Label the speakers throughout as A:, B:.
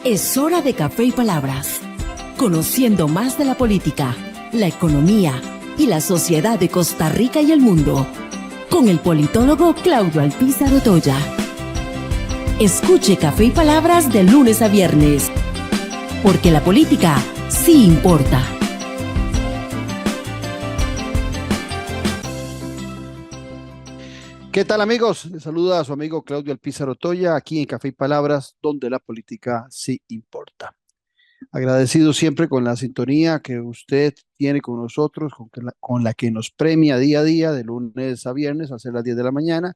A: Es hora de Café y Palabras, conociendo más de la política, la economía y la sociedad de Costa Rica y el mundo, con el politólogo Claudio Alpizar Otoya. Escuche Café y Palabras de lunes a viernes, porque la política sí importa.
B: ¿Qué tal, amigos? Les saluda a su amigo Claudio Alpizar Otoya aquí en Café y Palabras, donde la política sí importa. Agradecido siempre con la sintonía que usted tiene con nosotros, con la que nos premia día a día, de lunes a viernes, a ser las 10 de la mañana,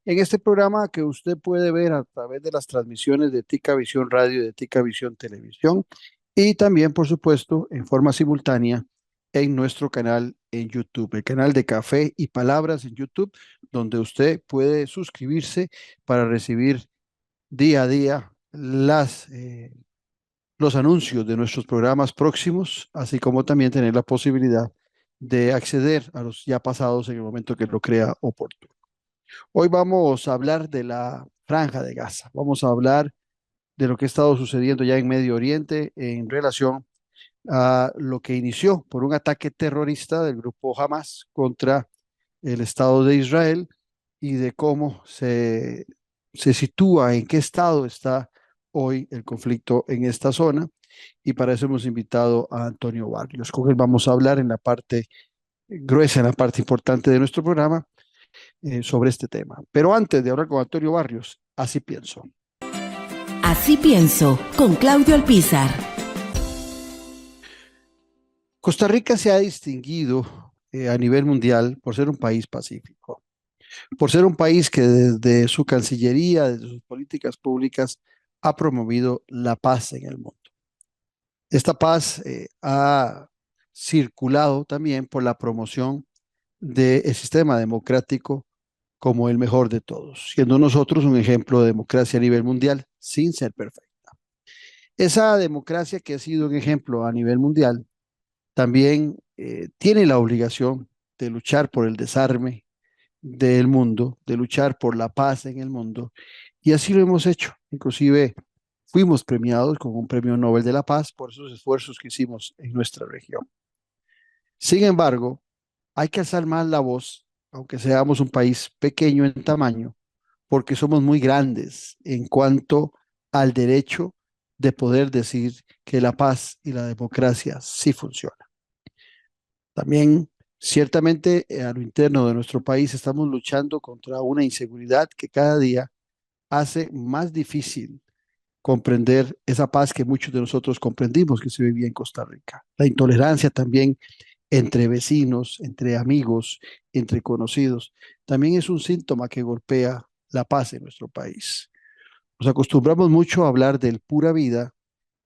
B: en este programa que usted puede ver a través de las transmisiones de Tica Visión Radio y de Tica Visión Televisión, y también, por supuesto, en forma simultánea en nuestro canal en YouTube, el canal de Café y Palabras en YouTube, donde usted puede suscribirse para recibir día a día los anuncios de nuestros programas próximos, así como también tener la posibilidad de acceder a los ya pasados en el momento que lo crea oportuno. Hoy vamos a hablar de la Franja de Gaza, vamos a hablar de lo que ha estado sucediendo ya en Medio Oriente en relación a lo que inició por un ataque terrorista del grupo Hamas contra el Estado de Israel y de cómo se sitúa, en qué estado está hoy el conflicto en esta zona. Y para eso hemos invitado a Antonio Barrios. Con él vamos a hablar en la parte gruesa, en la parte importante de nuestro programa, sobre este tema. Pero antes de hablar con Antonio Barrios, así pienso.
A: Así pienso, con Claudio Alpizar.
B: Costa Rica se ha distinguido a nivel mundial por ser un país pacífico, por ser un país que desde su Cancillería, desde sus políticas públicas, ha promovido la paz en el mundo. Esta paz ha circulado también por la promoción del sistema democrático como el mejor de todos, siendo nosotros un ejemplo de democracia a nivel mundial sin ser perfecta. Esa democracia que ha sido un ejemplo a nivel mundial también tiene la obligación de luchar por el desarme del mundo, de luchar por la paz en el mundo, y así lo hemos hecho. Inclusive fuimos premiados con un premio Nobel de la Paz por esos esfuerzos que hicimos en nuestra región. Sin embargo, hay que alzar más la voz, aunque seamos un país pequeño en tamaño, porque somos muy grandes en cuanto al derecho de poder decir que la paz y la democracia sí funcionan. También, ciertamente, a lo interno de nuestro país estamos luchando contra una inseguridad que cada día hace más difícil comprender esa paz que muchos de nosotros comprendimos que se vivía en Costa Rica. La intolerancia también entre vecinos, entre amigos, entre conocidos, también es un síntoma que golpea la paz en nuestro país. Nos acostumbramos mucho a hablar del pura vida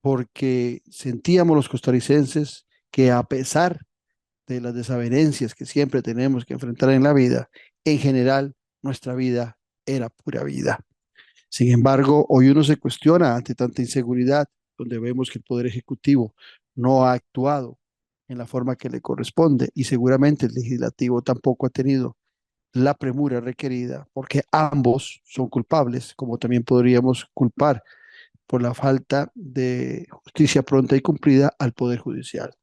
B: porque sentíamos los costarricenses que, a pesar de las desavenencias que siempre tenemos que enfrentar en la vida, en general nuestra vida era pura vida. Sin embargo, hoy uno se cuestiona ante tanta inseguridad, donde vemos que el Poder Ejecutivo no ha actuado en la forma que le corresponde y seguramente el Legislativo tampoco ha tenido la premura requerida, porque ambos son culpables, como también podríamos culpar por la falta de justicia pronta y cumplida al Poder Judicial.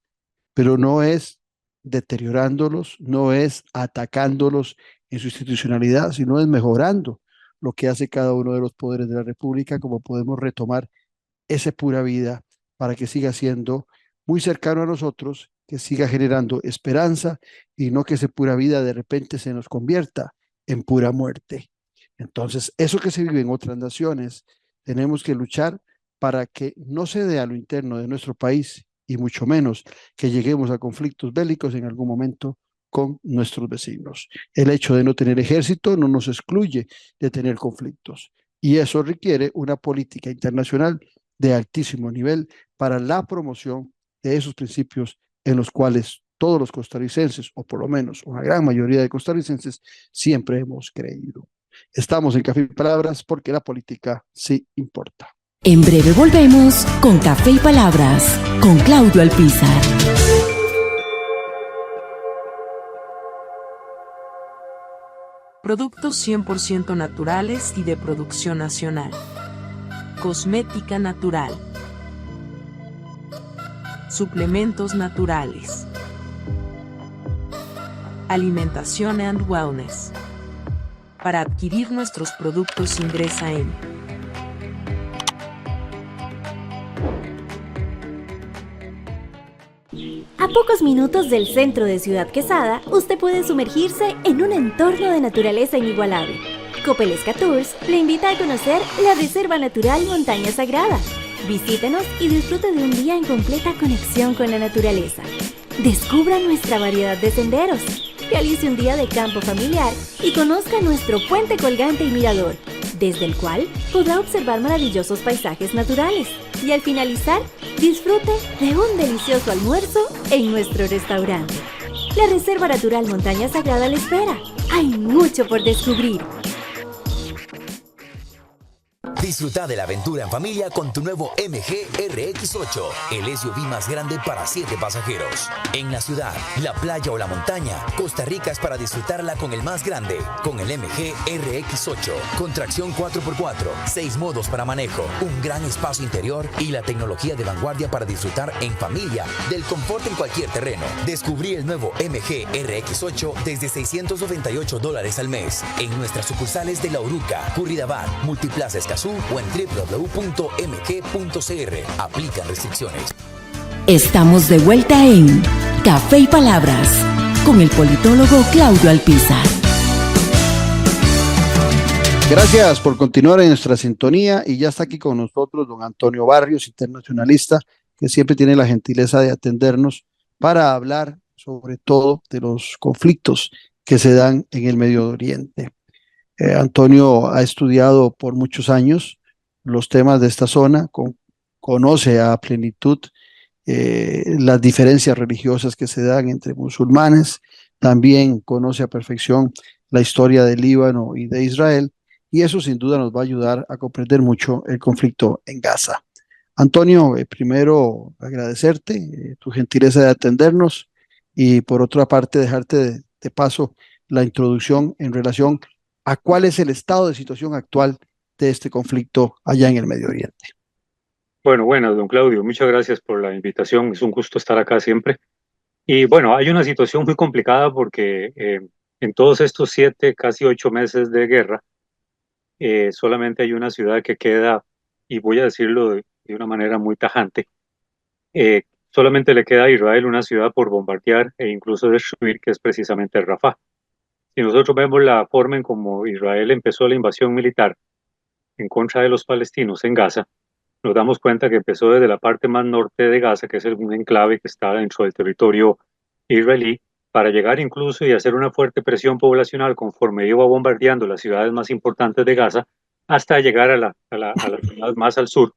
B: Pero no es deteriorándolos, no es atacándolos en su institucionalidad, sino es mejorando lo que hace cada uno de los poderes de la República, como podemos retomar esa pura vida para que siga siendo muy cercano a nosotros, que siga generando esperanza y no que esa pura vida de repente se nos convierta en pura muerte. Entonces, eso que se vive en otras naciones, tenemos que luchar para que no se dé a lo interno de nuestro país y mucho menos que lleguemos a conflictos bélicos en algún momento con nuestros vecinos. El hecho de no tener ejército no nos excluye de tener conflictos y eso requiere una política internacional de altísimo nivel para la promoción de esos principios en los cuales todos los costarricenses, o por lo menos una gran mayoría de costarricenses, siempre hemos creído. Estamos en Café y Palabras porque la política sí importa.
A: En breve volvemos con Café y Palabras, con Claudio Alpizar.
C: Productos 100% naturales y de producción nacional. Cosmética natural. suplementos naturales, alimentación and wellness. Para adquirir nuestros productos ingresa en
D: A pocos minutos del centro de Ciudad Quesada, usted puede sumergirse en un entorno de naturaleza inigualable. Copelesca Tours le invita a conocer la Reserva Natural Montaña Sagrada. Visítenos y disfrute de un día en completa conexión con la naturaleza. Descubra nuestra variedad de senderos. Realice un día de campo familiar y conozca nuestro puente colgante y mirador, desde el cual podrá observar maravillosos paisajes naturales. Y al finalizar, disfrute de un delicioso almuerzo en nuestro restaurante. La Reserva Natural Montaña Sagrada le espera. Hay mucho por descubrir.
E: Disfruta de la aventura en familia con tu nuevo MG RX8, el SUV más grande para 7 pasajeros. En la ciudad, la playa o la montaña, Costa Rica es para disfrutarla con el más grande, con el MG RX8, con tracción 4x4, 6 modos para manejo, un gran espacio interior y la tecnología de vanguardia para disfrutar en familia del confort en cualquier terreno. Descubrí el nuevo MG RX8 desde $698 al mes en nuestras sucursales de La Uruca, Curridabat, Multiplaza Escazú o en www.mg.cr. Aplican restricciones.
A: Estamos de vuelta en Café y Palabras con el politólogo Claudio Alpizar.
B: Gracias por continuar en nuestra sintonía y ya está aquí con nosotros don Antonio Barrios, internacionalista, que siempre tiene la gentileza de atendernos para hablar sobre todo de los conflictos que se dan en el Medio Oriente. Antonio ha estudiado por muchos años los temas de esta zona, conoce a plenitud las diferencias religiosas que se dan entre musulmanes, también conoce a perfección la historia del Líbano y de Israel, y eso sin duda nos va a ayudar a comprender mucho el conflicto en Gaza. Antonio, primero agradecerte tu gentileza de atendernos y por otra parte dejarte de paso la introducción en relación a cuál es el estado de situación actual de este conflicto allá en el Medio Oriente.
F: Bueno, don Claudio, muchas gracias por la invitación. Es un gusto estar acá siempre. Y bueno, hay una situación muy complicada porque en todos estos 7, casi 8 meses de guerra, solamente hay una ciudad que queda, y voy a decirlo de una manera muy tajante, solamente le queda a Israel una ciudad por bombardear e incluso destruir, que es precisamente Rafah. Si nosotros vemos la forma en cómo Israel empezó la invasión militar en contra de los palestinos en Gaza, nos damos cuenta que empezó desde la parte más norte de Gaza, que es un enclave que está dentro del territorio israelí, para llegar incluso y hacer una fuerte presión poblacional conforme iba bombardeando las ciudades más importantes de Gaza, hasta llegar a la ciudad más al sur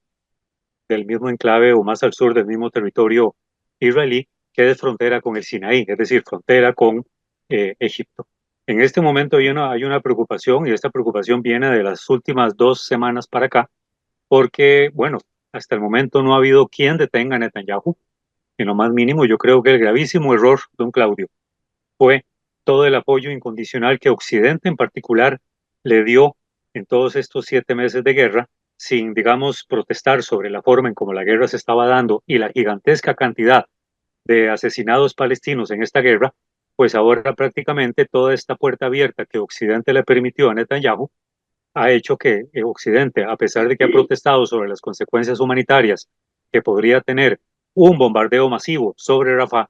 F: del mismo enclave o más al sur del mismo territorio israelí, que es frontera con el Sinaí, es decir, frontera con Egipto. En este momento hay una preocupación, y esta preocupación viene de las últimas 2 semanas para acá, porque, bueno, hasta el momento no ha habido quien detenga a Netanyahu, en lo más mínimo. Yo creo que el gravísimo error, don Claudio, fue todo el apoyo incondicional que Occidente en particular le dio en todos estos 7 meses de guerra, sin, digamos, protestar sobre la forma en cómo la guerra se estaba dando y la gigantesca cantidad de asesinados palestinos en esta guerra. Pues ahora prácticamente toda esta puerta abierta que Occidente le permitió a Netanyahu ha hecho que Occidente, a pesar de que ha protestado sobre las consecuencias humanitarias que podría tener un bombardeo masivo sobre Rafah,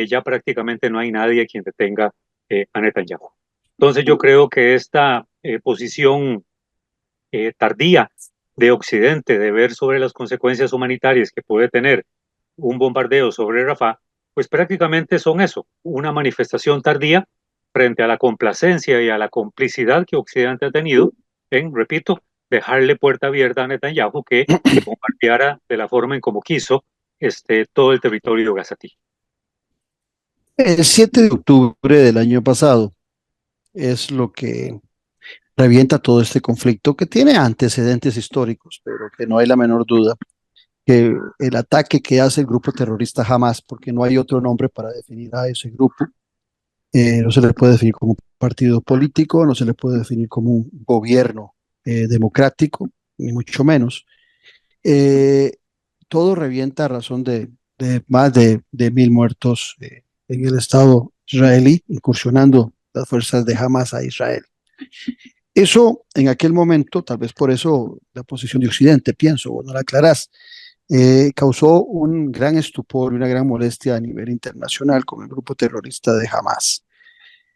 F: ya prácticamente no hay nadie quien detenga a Netanyahu. Entonces yo creo que esta posición tardía de Occidente de ver sobre las consecuencias humanitarias que puede tener un bombardeo sobre Rafah, pues prácticamente son eso, una manifestación tardía frente a la complacencia y a la complicidad que Occidente ha tenido en, repito, dejarle puerta abierta a Netanyahu que bombardeara de la forma en como quiso todo el territorio gazatí.
B: El 7 de octubre del año pasado es lo que revienta todo este conflicto que tiene antecedentes históricos, pero que no hay la menor duda que el ataque que hace el grupo terrorista Hamas, porque no hay otro nombre para definir a ese grupo, no se le puede definir como un partido político, no se le puede definir como un gobierno democrático, ni mucho menos. Todo revienta a razón de de más de 1.000 muertos en el Estado israelí, incursionando las fuerzas de Hamas a Israel. Eso en aquel momento, tal vez por eso la posición de Occidente, pienso, vos no la aclarás, causó un gran estupor y una gran molestia a nivel internacional con el grupo terrorista de Hamas.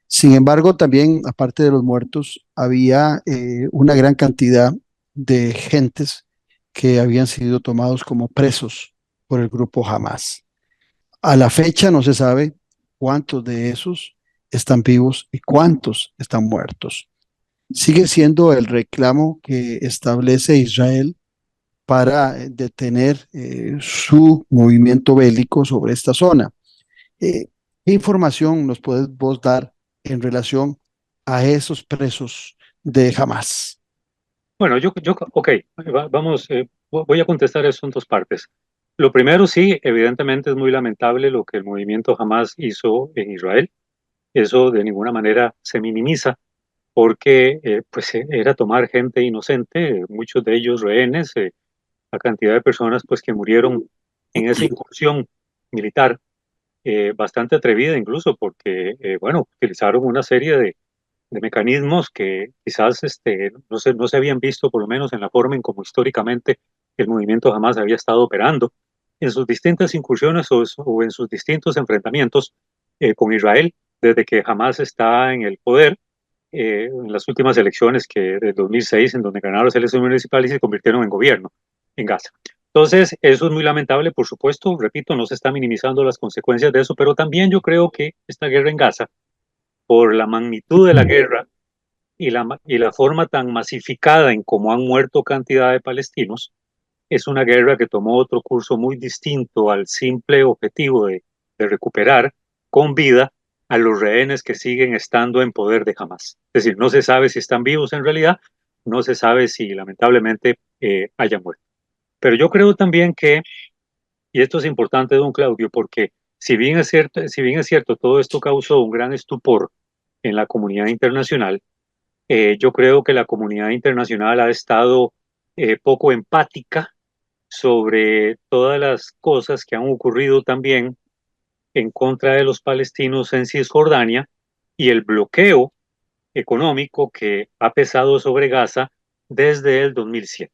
B: Sin embargo, también, aparte de los muertos, había una gran cantidad de gentes que habían sido tomados como presos por el grupo Hamas. A la fecha no se sabe cuántos de esos están vivos y cuántos están muertos. Sigue siendo el reclamo que establece Israel para detener su movimiento bélico sobre esta zona. ¿Qué información nos puedes vos dar en relación a esos presos de Hamas?
F: Bueno, ok, vamos, voy a contestar eso en dos partes. Lo primero, sí, evidentemente es muy lamentable lo que el movimiento Hamas hizo en Israel. Eso de ninguna manera se minimiza porque pues era tomar gente inocente, muchos de ellos rehenes, la cantidad de personas pues que murieron en esa incursión militar, bastante atrevida incluso porque, bueno, utilizaron una serie de mecanismos que quizás no se habían visto, por lo menos en la forma en como históricamente el movimiento jamás había estado operando en sus distintas incursiones o en sus distintos enfrentamientos con Israel, desde que jamás está en el poder, en las últimas elecciones del 2006, en donde ganaron las elecciones municipales y se convirtieron en gobierno en Gaza. Entonces, eso es muy lamentable, por supuesto, repito, no se está minimizando las consecuencias de eso, pero también yo creo que esta guerra en Gaza, por la magnitud de la guerra y la forma tan masificada en cómo han muerto cantidad de palestinos, es una guerra que tomó otro curso muy distinto al simple objetivo de recuperar con vida a los rehenes que siguen estando en poder de Hamas. Es decir, no se sabe si están vivos en realidad, no se sabe si lamentablemente hayan muerto. Pero yo creo también que, y esto es importante, don Claudio, porque si bien es cierto, todo esto causó un gran estupor en la comunidad internacional, yo creo que la comunidad internacional ha estado poco empática sobre todas las cosas que han ocurrido también en contra de los palestinos en Cisjordania y el bloqueo económico que ha pesado sobre Gaza desde el 2007.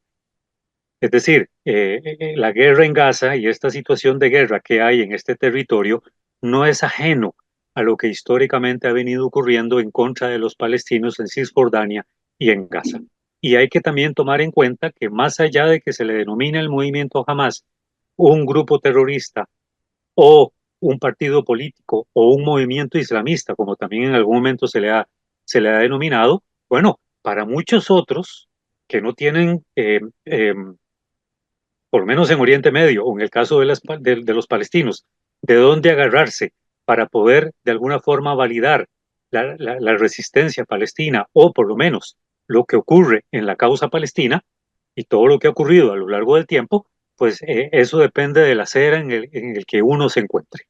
F: Es decir, la guerra en Gaza y esta situación de guerra que hay en este territorio no es ajeno a lo que históricamente ha venido ocurriendo en contra de los palestinos en Cisjordania y en Gaza. Y hay que también tomar en cuenta que más allá de que se le denomine el movimiento Hamas un grupo terrorista o un partido político o un movimiento islamista, como también en algún momento se le ha denominado, bueno, para muchos otros que no tienen por lo menos en Oriente Medio, o en el caso de los palestinos, de dónde agarrarse para poder de alguna forma validar la resistencia palestina, o por lo menos lo que ocurre en la causa palestina y todo lo que ha ocurrido a lo largo del tiempo, pues eso depende de la acera en el que uno se encuentre.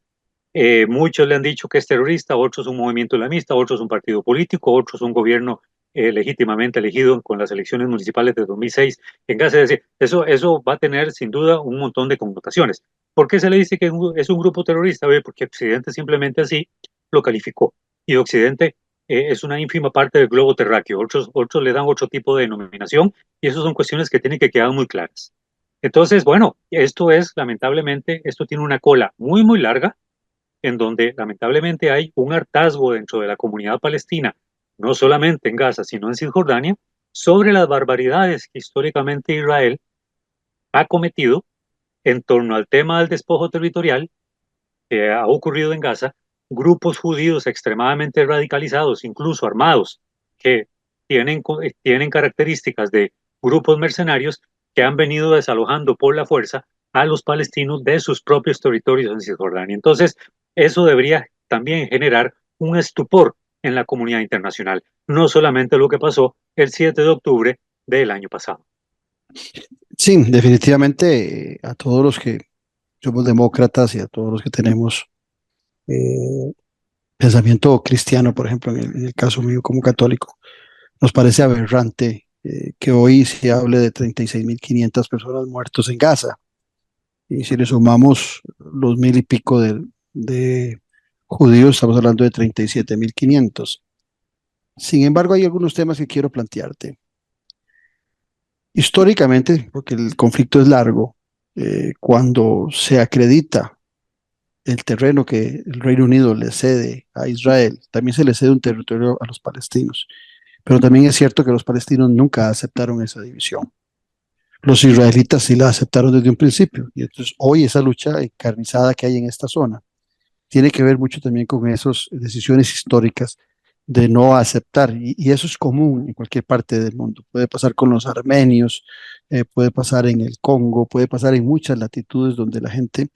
F: Muchos le han dicho que es terrorista, otros un movimiento islamista, otros un partido político, otros un gobierno legítimamente elegido con las elecciones municipales de 2006 en Gaza. Es decir, eso va a tener sin duda un montón de connotaciones. ¿Por qué se le dice que es un grupo terrorista? Porque Occidente simplemente así lo calificó. Y Occidente es una ínfima parte del globo terráqueo. Otros le dan otro tipo de denominación y esas son cuestiones que tienen que quedar muy claras. Entonces, bueno, lamentablemente, esto tiene una cola muy, muy larga en donde lamentablemente hay un hartazgo dentro de la comunidad palestina, no solamente en Gaza, sino en Cisjordania, sobre las barbaridades que históricamente Israel ha cometido en torno al tema del despojo territorial que ha ocurrido en Gaza, grupos judíos extremadamente radicalizados, incluso armados, que tienen características de grupos mercenarios que han venido desalojando por la fuerza a los palestinos de sus propios territorios en Cisjordania. Entonces, eso debería también generar un estupor en la comunidad internacional, no solamente lo que pasó el 7 de octubre del año pasado.
B: Sí, definitivamente a todos los que somos demócratas y a todos los que tenemos pensamiento cristiano, por ejemplo, en el caso mío como católico, nos parece aberrante que hoy se hable de 36.500 personas muertas en Gaza. y si le sumamos los 1.000 y pico de judíos, estamos hablando de 37.500. Sin embargo, hay algunos temas que quiero plantearte. Históricamente, porque el conflicto es largo, cuando se acredita el terreno que el Reino Unido le cede a Israel, también se le cede un territorio a los palestinos. Pero también es cierto que los palestinos nunca aceptaron esa división. Los israelitas sí la aceptaron desde un principio. Y entonces hoy esa lucha encarnizada que hay en esta zona tiene que ver mucho también con esas decisiones históricas de no aceptar. Y eso es común en cualquier parte del mundo. Puede pasar con los armenios, puede pasar en el Congo, puede pasar en muchas latitudes donde la gente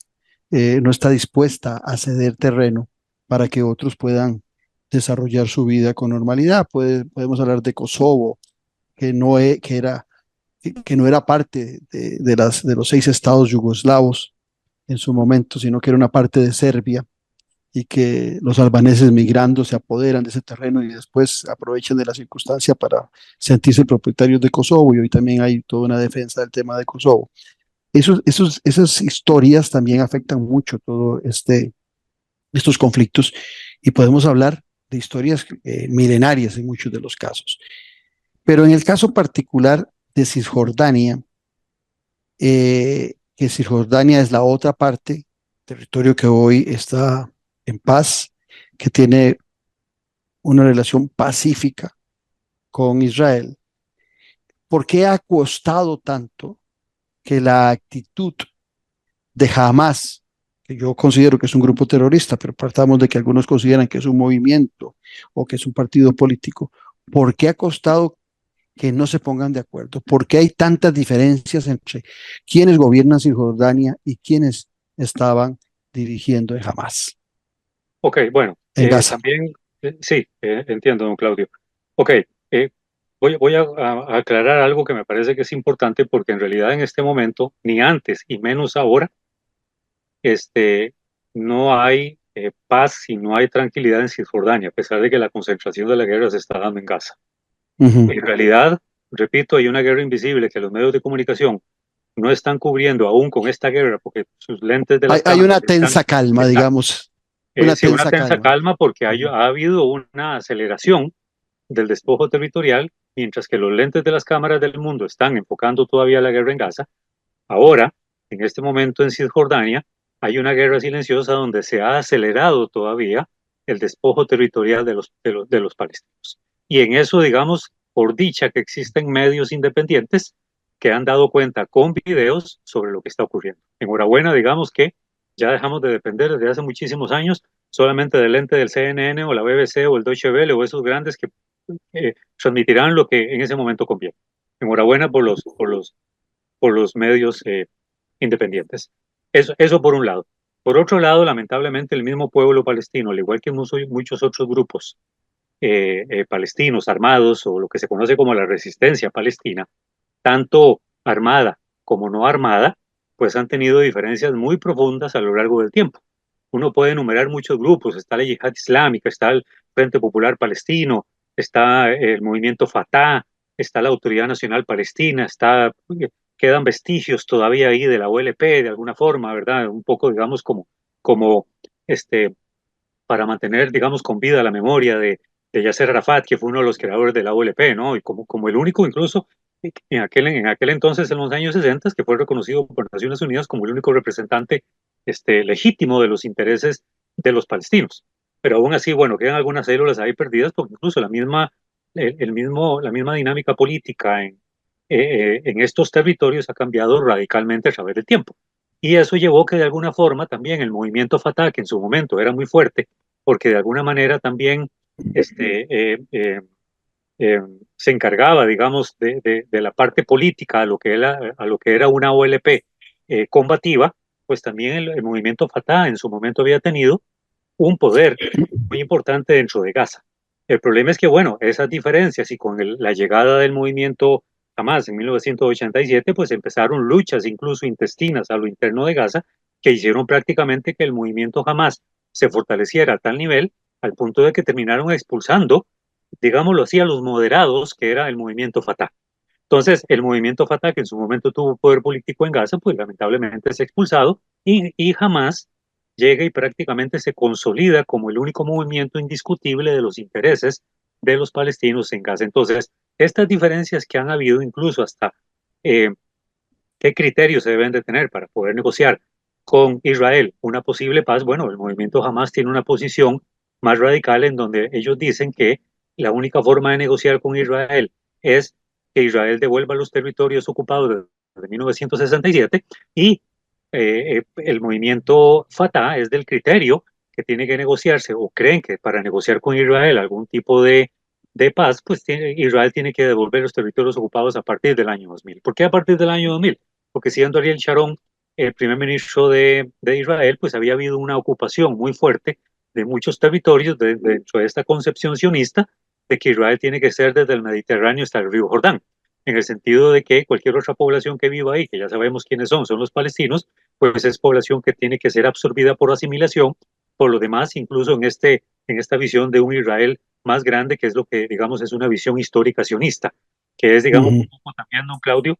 B: no está dispuesta a ceder terreno para que otros puedan desarrollar su vida con normalidad. Podemos hablar de Kosovo, que no, que no era parte de los 6 estados yugoslavos en su momento, sino que era una parte de Serbia y que los albaneses migrando se apoderan de ese terreno y después aprovechan de la circunstancia para sentirse propietarios de Kosovo, y hoy también hay toda una defensa del tema de Kosovo. Esas historias también afectan mucho todo estos conflictos, y podemos hablar de historias milenarias en muchos de los casos. Pero en el caso particular de Cisjordania, que Cisjordania es la otra parte, territorio que hoy está en paz, que tiene una relación pacífica con Israel. ¿Por qué ha costado tanto que la actitud de Hamas, que yo considero que es un grupo terrorista, pero partamos de que algunos consideran que es un movimiento o que es un partido político, ¿por qué ha costado que no se pongan de acuerdo? ¿Por qué hay tantas diferencias entre quienes gobiernan Cisjordania y quienes estaban dirigiendo en Hamas?
F: Ok, bueno,
B: En Gaza.
F: también, sí, entiendo, don Claudio. Ok, voy a aclarar algo que me parece que es importante, porque en realidad en este momento, ni antes y menos ahora, este, no hay paz y no hay tranquilidad en Cisjordania, a pesar de que la concentración de la guerra se está dando en Gaza. En realidad, repito, hay una guerra invisible que los medios de comunicación no están cubriendo aún con esta guerra, porque sus lentes de las
B: Hay una
F: cámaras
B: tensa calma,
F: están
B: digamos, una
F: sí, una
B: tensa
F: tensa
B: calma.
F: calma, porque ha habido una aceleración del despojo territorial, mientras que los lentes de las cámaras del mundo están enfocando todavía la guerra en Gaza. Ahora, en este momento en Cisjordania, hay una guerra silenciosa donde se ha acelerado todavía el despojo territorial de los palestinos. Y en eso, digamos, por dicha que existen medios independientes que han dado cuenta con videos sobre lo que está ocurriendo. Enhorabuena, digamos que ya dejamos de depender desde hace muchísimos años solamente del ente del CNN o la BBC o el Deutsche Welle o esos grandes que transmitirán lo que en ese momento conviene. Enhorabuena por los medios independientes. Eso por un lado. Por otro lado, lamentablemente, el mismo pueblo palestino, al igual que muchos otros grupos palestinos armados, o lo que se conoce como la resistencia palestina, tanto armada como no armada, pues han tenido diferencias muy profundas a lo largo del tiempo. Uno puede enumerar muchos grupos: está la Yihad Islámica, está el Frente Popular Palestino, está el movimiento Fatah, está la Autoridad Nacional Palestina, quedan vestigios todavía ahí de la OLP de alguna forma, ¿verdad? Un poco, digamos, como este, para mantener, digamos, con vida la memoria de Yasser Arafat, que fue uno de los creadores de la OLP, ¿no? Y como el único, incluso, en aquel entonces, en los años 60, que fue reconocido por Naciones Unidas como el único representante legítimo de los intereses de los palestinos. Pero aún así, bueno, quedan algunas células ahí perdidas, porque incluso la misma dinámica política en estos territorios ha cambiado radicalmente a través del tiempo. Y eso llevó que de alguna forma también el movimiento Fatah, que en su momento era muy fuerte, porque de alguna manera también se encargaba, digamos, de la parte política a lo que era una OLP combativa, pues también el movimiento Fatah en su momento había tenido un poder muy importante dentro de Gaza. El problema es que, bueno, esas diferencias, y con la llegada del movimiento Hamas en 1987, pues empezaron luchas incluso intestinas a lo interno de Gaza, que hicieron prácticamente que el movimiento Hamas se fortaleciera a tal nivel, al punto de que terminaron expulsando, digámoslo así, a los moderados, que era el movimiento Fatah. Entonces, el movimiento Fatah, que en su momento tuvo poder político en Gaza, pues lamentablemente es expulsado y Hamas llega y prácticamente se consolida como el único movimiento indiscutible de los intereses de los palestinos en Gaza. Entonces, estas diferencias que han habido, incluso hasta eh, qué criterios se deben de tener para poder negociar con Israel una posible paz, bueno, el movimiento Hamas tiene una posición más radical en donde ellos dicen que la única forma de negociar con Israel es que Israel devuelva los territorios ocupados desde 1967 y el movimiento Fatah es del criterio que tiene que negociarse o creen que para negociar con Israel algún tipo de paz, pues Israel tiene que devolver los territorios ocupados a partir del año 2000. ¿Por qué a partir del año 2000? Porque siendo Ariel Sharon el primer ministro de Israel, pues había habido una ocupación muy fuerte de muchos territorios dentro de esta concepción sionista de que Israel tiene que ser desde el Mediterráneo hasta el río Jordán, en el sentido de que cualquier otra población que viva ahí, que ya sabemos quiénes son los palestinos, pues es población que tiene que ser absorbida por asimilación. Por lo demás, incluso en esta visión de un Israel más grande, que es lo que, digamos, es una visión histórica sionista, que es, digamos, un poco también, don Claudio,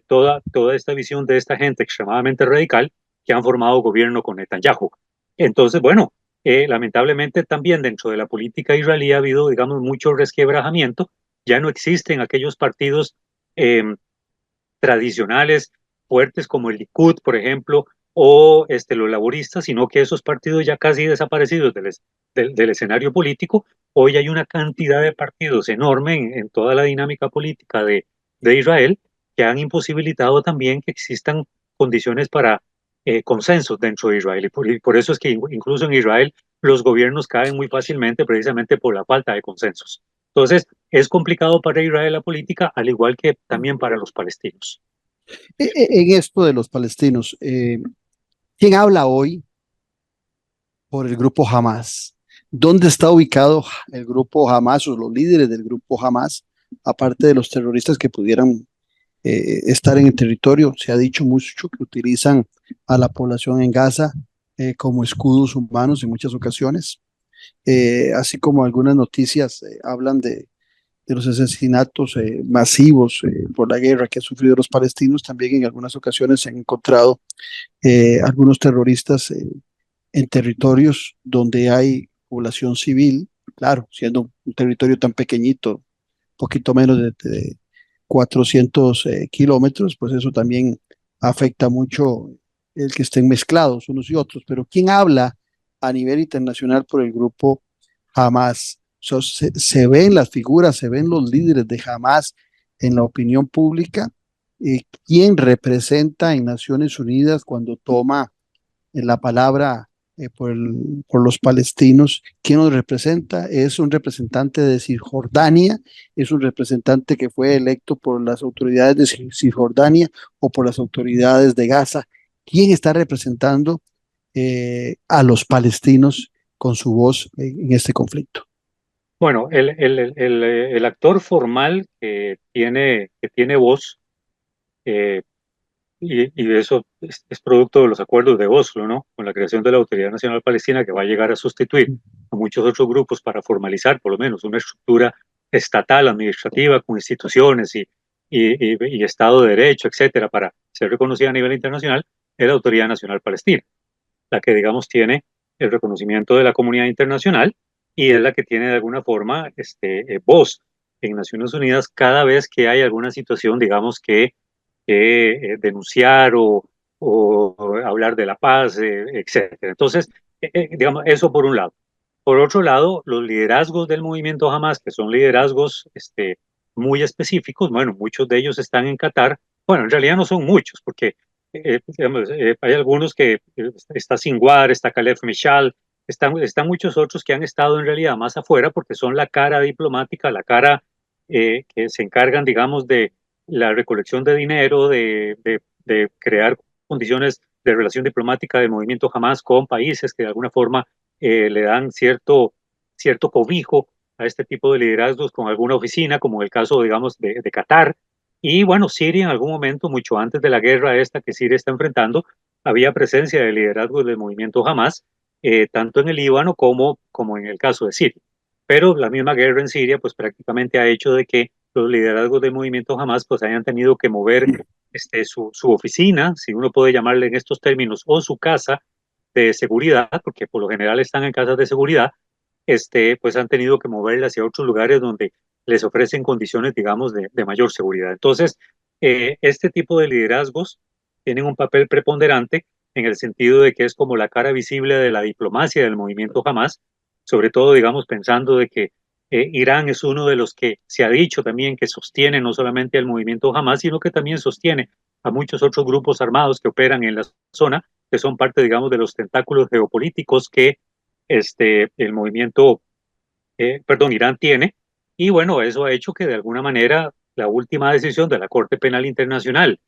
F: toda esta visión de esta gente extremadamente radical que han formado gobierno con Netanyahu. Entonces, bueno, lamentablemente también dentro de la política israelí ha habido, digamos, mucho resquebrajamiento. Ya no existen aquellos partidos eh, tradicionales fuertes como el Likud, por ejemplo, o los laboristas, sino que esos partidos ya casi desaparecidos del escenario político. Hoy hay una cantidad de partidos enorme en toda la dinámica política de Israel que han imposibilitado también que existan condiciones para consensos dentro de Israel. Y por eso es que incluso en Israel los gobiernos caen muy fácilmente precisamente por la falta de consensos. Entonces, es complicado para Israel la política, al igual que también para los palestinos.
B: En esto de los palestinos, ¿quién habla hoy por el grupo Hamas? ¿Dónde está ubicado el grupo Hamas o los líderes del grupo Hamas, aparte de los terroristas que pudieran estar en el territorio? Se ha dicho mucho que utilizan a la población en Gaza como escudos humanos en muchas ocasiones, así como algunas noticias hablan de los asesinatos masivos por la guerra que han sufrido los palestinos. También en algunas ocasiones se han encontrado algunos terroristas en territorios donde hay población civil, claro, siendo un territorio tan pequeñito, poquito menos de 400 kilómetros, pues eso también afecta mucho el que estén mezclados unos y otros. Pero ¿quién habla a nivel internacional por el grupo Hamas? So, se ven las figuras, se ven los líderes de Hamas en la opinión pública. ¿Quién representa en Naciones Unidas cuando toma la palabra por los palestinos? ¿Quién nos representa? Es un representante de Cisjordania, es un representante que fue electo por las autoridades de Cisjordania o por las autoridades de Gaza. ¿Quién está representando a los palestinos con su voz en este conflicto?
F: Bueno, el actor formal que tiene voz, eh, y eso es producto de los acuerdos de Oslo, ¿no? Con la creación de la Autoridad Nacional Palestina, que va a llegar a sustituir a muchos otros grupos para formalizar por lo menos una estructura estatal, administrativa, con instituciones y Estado de Derecho, etcétera, para ser reconocida a nivel internacional, es la Autoridad Nacional Palestina, la que, digamos, tiene el reconocimiento de la comunidad internacional y es la que tiene de alguna forma voz en Naciones Unidas cada vez que hay alguna situación, digamos, que denunciar o hablar de la paz, etcétera. Entonces, digamos, eso por un lado. Por otro lado, los liderazgos del movimiento Hamas, que son liderazgos muy específicos, bueno, muchos de ellos están en Qatar. Bueno, en realidad no son muchos, porque digamos, hay algunos que está Sinwar, está Khaled Meshal, están muchos otros que han estado en realidad más afuera porque son la cara diplomática, la cara que se encargan, digamos, de la recolección de dinero, de crear condiciones de relación diplomática del movimiento Hamas con países que de alguna forma le dan cierto cobijo a este tipo de liderazgos con alguna oficina, como el caso, digamos, de Qatar. Y bueno, Siria en algún momento, mucho antes de la guerra esta que Siria está enfrentando, había presencia de liderazgos del movimiento Hamas, tanto en el Líbano como en el caso de Siria. Pero la misma guerra en Siria, pues prácticamente ha hecho de que los liderazgos del movimiento Hamas pues hayan tenido que mover su oficina, si uno puede llamarle en estos términos, o su casa de seguridad, porque por lo general están en casas de seguridad, pues han tenido que moverla hacia otros lugares donde les ofrecen condiciones, digamos, de mayor seguridad. Entonces, este tipo de liderazgos tienen un papel preponderante en el sentido de que es como la cara visible de la diplomacia del movimiento Hamas, sobre todo, digamos, pensando de que Irán es uno de los que se ha dicho también que sostiene no solamente al movimiento Hamas, sino que también sostiene a muchos otros grupos armados que operan en la zona, que son parte, digamos, de los tentáculos geopolíticos que el movimiento, Irán tiene. Y bueno, eso ha hecho que de alguna manera la última decisión de la Corte Penal Internacional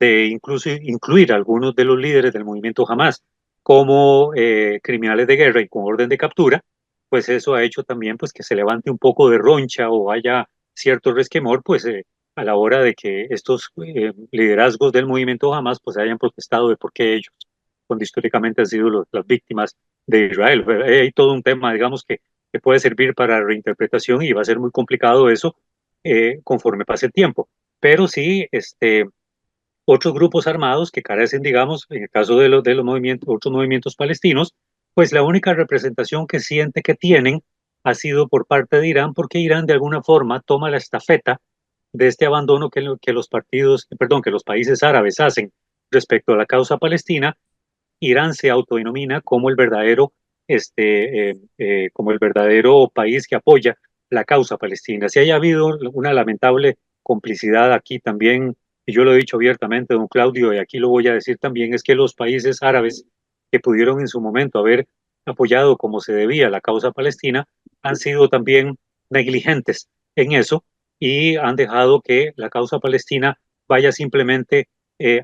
F: de incluso incluir a algunos de los líderes del movimiento Hamas como criminales de guerra y con orden de captura, pues eso ha hecho también pues que se levante un poco de roncha o haya cierto resquemor pues a la hora de que estos liderazgos del movimiento Hamas pues hayan protestado de por qué ellos, cuando históricamente han sido las víctimas de Israel. Hay todo un tema, digamos, que puede servir para reinterpretación y va a ser muy complicado eso conforme pase el tiempo. Pero sí, otros grupos armados que carecen, digamos, en el caso de los movimientos, otros movimientos palestinos, pues la única representación que siente que tienen ha sido por parte de Irán, porque Irán de alguna forma toma la estafeta de este abandono que los que los países árabes hacen respecto a la causa palestina. Irán se autodenomina como como el verdadero país que apoya la causa palestina. Si haya habido una lamentable complicidad aquí también, y yo lo he dicho abiertamente, don Claudio, y aquí lo voy a decir también, es que los países árabes que pudieron en su momento haber apoyado como se debía la causa palestina, han sido también negligentes en eso y han dejado que la causa palestina vaya simplemente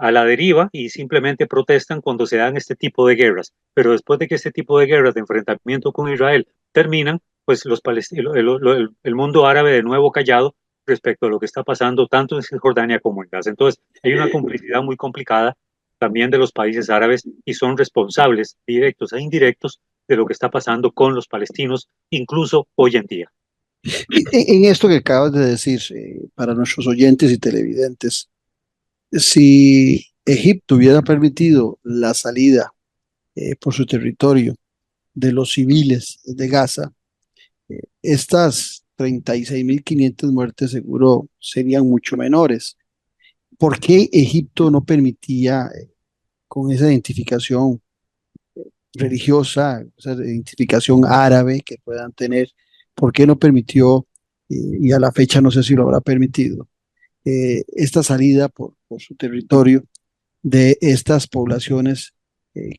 F: a la deriva y simplemente protestan cuando se dan este tipo de guerras. Pero después de que este tipo de guerras de enfrentamiento con Israel terminan, pues el mundo árabe de nuevo callado respecto a lo que está pasando tanto en Cisjordania como en Gaza. Entonces, hay una complicidad muy complicada también de los países árabes y son responsables directos e indirectos de lo que está pasando con los palestinos, incluso hoy en día.
B: En esto que acabas de decir, para nuestros oyentes y televidentes, si Egipto hubiera permitido la salida por su territorio de los civiles de Gaza, estas 36.500 muertes seguro serían mucho menores. ¿Por qué Egipto no permitía, con esa identificación religiosa, esa identificación árabe que puedan tener, por qué no permitió, y a la fecha no sé si lo habrá permitido, esta salida por su territorio de estas poblaciones eh,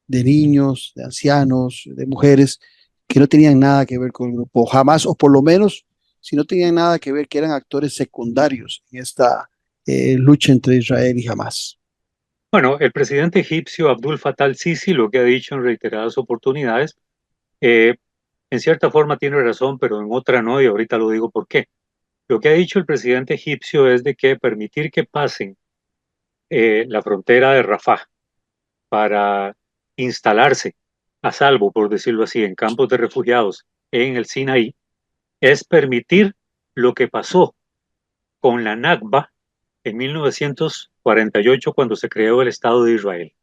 B: de niños, de ancianos, de mujeres que no tenían nada que ver con el grupo jamás, o por lo menos si no tenían nada que ver, que eran actores secundarios en esta lucha entre Israel y Hamas?
F: Bueno, el presidente egipcio Abdul Fattah al-Sisi lo que ha dicho en reiteradas oportunidades, eh, en cierta forma tiene razón, pero en otra no, y ahorita lo digo por qué. Lo que ha dicho el presidente egipcio es de que permitir que pasen la frontera de Rafah para instalarse a salvo, por decirlo así, en campos de refugiados en el Sinaí, es permitir lo que pasó con la Nakba en 1948 cuando se creó el Estado de Israel,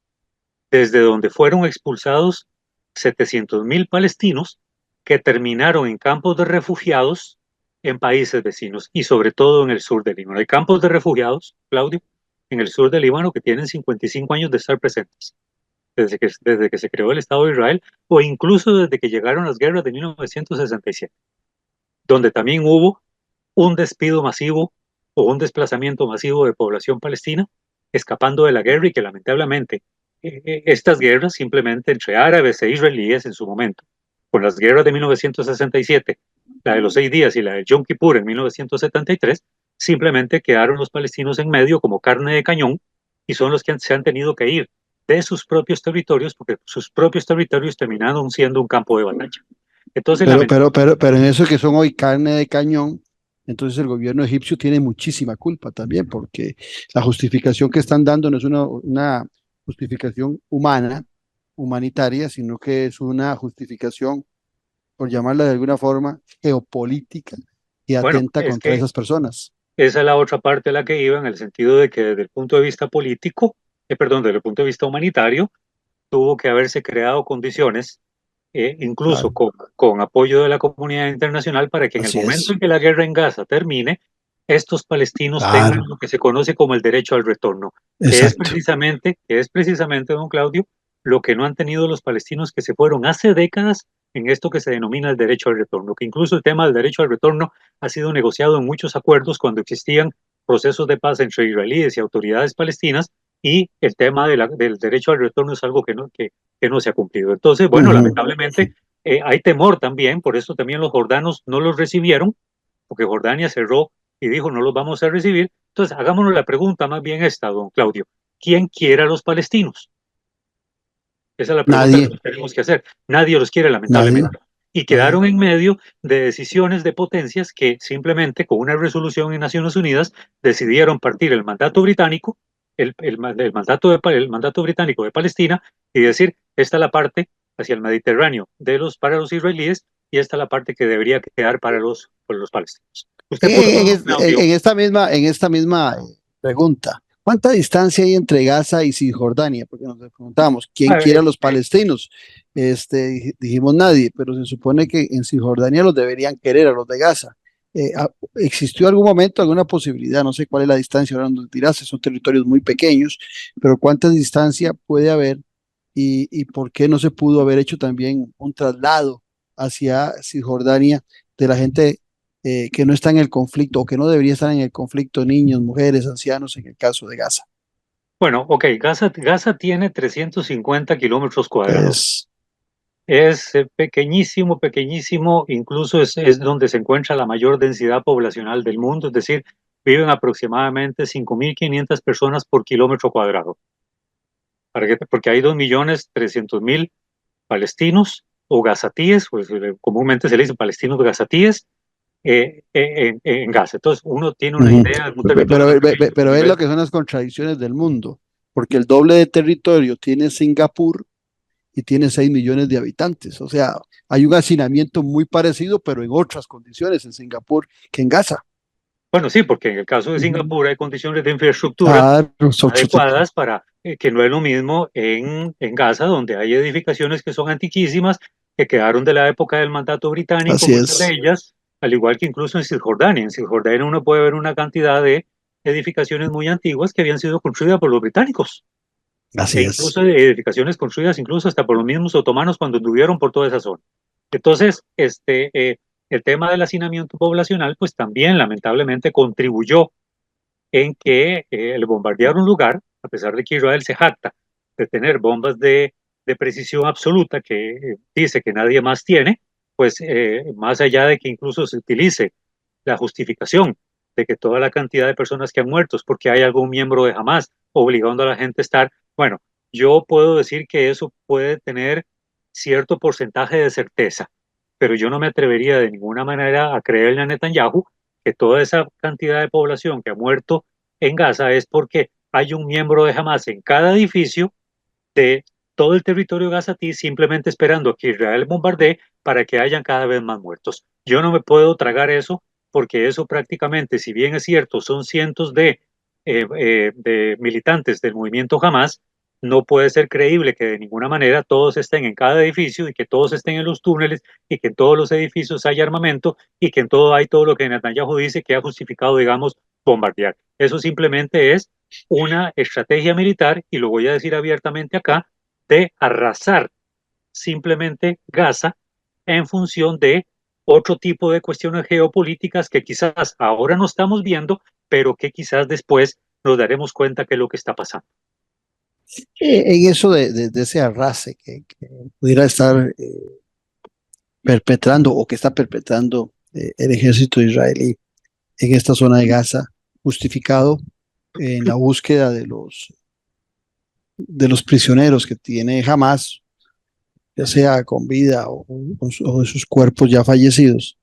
F: desde donde fueron expulsados 700.000 palestinos que terminaron en campos de refugiados en países vecinos y sobre todo en el sur del Líbano. Hay campos de refugiados, Claudio, en el sur del Líbano que tienen 55 años de estar presentes, desde que se creó el Estado de Israel o incluso desde que llegaron las guerras de 1967, donde también hubo un despido masivo o un desplazamiento masivo de población palestina escapando de la guerra y que lamentablemente estas guerras simplemente entre árabes e israelíes en su momento, con las guerras de 1967, la de los 6 días y la de Yom Kippur en 1973, simplemente quedaron los palestinos en medio como carne de cañón y son los que se han tenido que ir de sus propios territorios porque sus propios territorios terminaron siendo un campo de batalla. Entonces,
B: Pero en eso que son hoy carne de cañón, entonces el gobierno egipcio tiene muchísima culpa también, porque la justificación que están dando no es una justificación humana, humanitaria, sino que es una justificación, por llamarla de alguna forma, geopolítica, y
F: Bueno,
B: atenta
F: es
B: contra
F: que
B: esas personas.
F: esa es la otra parte a la que iba, en el sentido de que desde el punto de vista político, perdón, desde el punto de vista humanitario, tuvo que haberse creado condiciones, incluso
B: Claro,
F: con apoyo de la comunidad internacional, para que en el
B: así
F: momento
B: es.
F: en que la guerra en Gaza termine, estos palestinos tengan
B: Claro,
F: lo que se conoce como el derecho al retorno,
B: exacto.
F: que es precisamente, don Claudio, lo que no han tenido los palestinos que se fueron hace décadas en esto que se denomina el derecho al retorno, que incluso el tema del derecho al retorno ha sido negociado en muchos acuerdos cuando existían procesos de paz entre israelíes y autoridades palestinas, y el tema del derecho al retorno es algo que no se ha cumplido. Entonces, bueno,
B: Ujú.
F: lamentablemente hay temor también, por eso también los jordanos no los recibieron, porque Jordania cerró y dijo no los vamos a recibir. Entonces, hagámonos la pregunta más bien esta, don Claudio: ¿quién quiere a los palestinos? Esa es la pregunta que
B: Nadie,
F: nos tenemos que hacer. Nadie los quiere,
B: nadie,
F: lamentablemente. Y
B: nadie.
F: quedaron en medio de decisiones de potencias que simplemente con una resolución en Naciones Unidas decidieron partir el mandato británico, el mandato británico de Palestina, y decir, esta es la parte hacia el Mediterráneo para los israelíes, y esta es la parte que debería quedar para los palestinos. Usted puso, don Claudio,
B: En esta misma pregunta, ¿cuánta distancia hay entre Gaza y Cisjordania? Porque nos preguntamos, ¿quién quiere a los palestinos? Dijimos nadie, pero se supone que en Cisjordania los deberían querer a los de Gaza. ¿Existió algún momento, alguna posibilidad? No sé cuál es la distancia ahora donde tiraste, son territorios muy pequeños, pero ¿cuánta distancia puede haber y por qué no se pudo haber hecho también un traslado hacia Cisjordania de la gente que no está en el conflicto o que no debería estar en el conflicto, niños, mujeres, ancianos, en el caso de Gaza?
F: bueno, ok, Gaza tiene 350 kilómetros cuadrados.
B: Es,
F: Es pequeñísimo, pequeñísimo, incluso es donde se encuentra la mayor densidad poblacional del mundo, es decir, viven aproximadamente 5.500 personas por kilómetro cuadrado, porque hay 2.300.000 palestinos o gazatíes, pues comúnmente se le dice palestinos gazatíes, en Gaza. Entonces uno tiene una
B: ujú.
F: idea de un territorio tan pequeño.
B: Pero
F: A
B: es lo
F: nivel,
B: que son las contradicciones del mundo, porque el doble de territorio tiene Singapur y tiene 6 millones de habitantes. O sea, hay un hacinamiento muy parecido, pero en otras condiciones en Singapur que en Gaza.
F: bueno, sí, porque en el caso de
B: Ujú.
F: Singapur hay condiciones de infraestructura
B: Claro,
F: adecuadas para que no es lo mismo en Gaza, donde hay edificaciones que son antiquísimas, que quedaron de la época del mandato británico,
B: así
F: muchas de
B: es,
F: ellas, al igual que incluso en Cisjordania. En Cisjordania uno puede ver una cantidad de edificaciones muy antiguas que habían sido construidas por los británicos, e
B: así es.
F: incluso de edificaciones construidas incluso hasta por los mismos otomanos cuando anduvieron por toda esa zona. Entonces, el tema del hacinamiento poblacional, pues también lamentablemente contribuyó en que el bombardear un lugar, a pesar de que Israel se jacta de tener bombas de precisión absoluta que dice que nadie más tiene, pues más allá de que incluso se utilice la justificación de que toda la cantidad de personas que han muerto es porque hay algún miembro de Hamas obligando a la gente a estar, bueno, yo puedo decir que eso puede tener cierto porcentaje de certeza, pero yo no me atrevería de ninguna manera a creerle a Netanyahu que toda esa cantidad de población que ha muerto en Gaza es porque hay un miembro de Hamas en cada edificio de todo el territorio gazatí simplemente esperando a que Israel bombardee para que hayan cada vez más muertos. Yo no me puedo tragar eso, porque eso prácticamente, si bien es cierto, son cientos de militantes del movimiento Hamas, no puede ser creíble que de ninguna manera todos estén en cada edificio y que todos estén en los túneles y que en todos los edificios haya armamento y que en todo hay todo lo que Netanyahu dice que ha justificado, digamos, bombardear. Eso simplemente es una estrategia militar, y lo voy a decir abiertamente acá, de arrasar simplemente Gaza en función de otro tipo de cuestiones geopolíticas que quizás ahora no estamos viendo, pero que quizás después nos daremos cuenta que es lo que está pasando.
B: En eso de ese arrase que pudiera estar perpetrando o que está perpetrando el ejército israelí en esta zona de Gaza, justificado en la búsqueda de los prisioneros que tiene Hamas, ya sea con vida o de sus cuerpos ya fallecidos.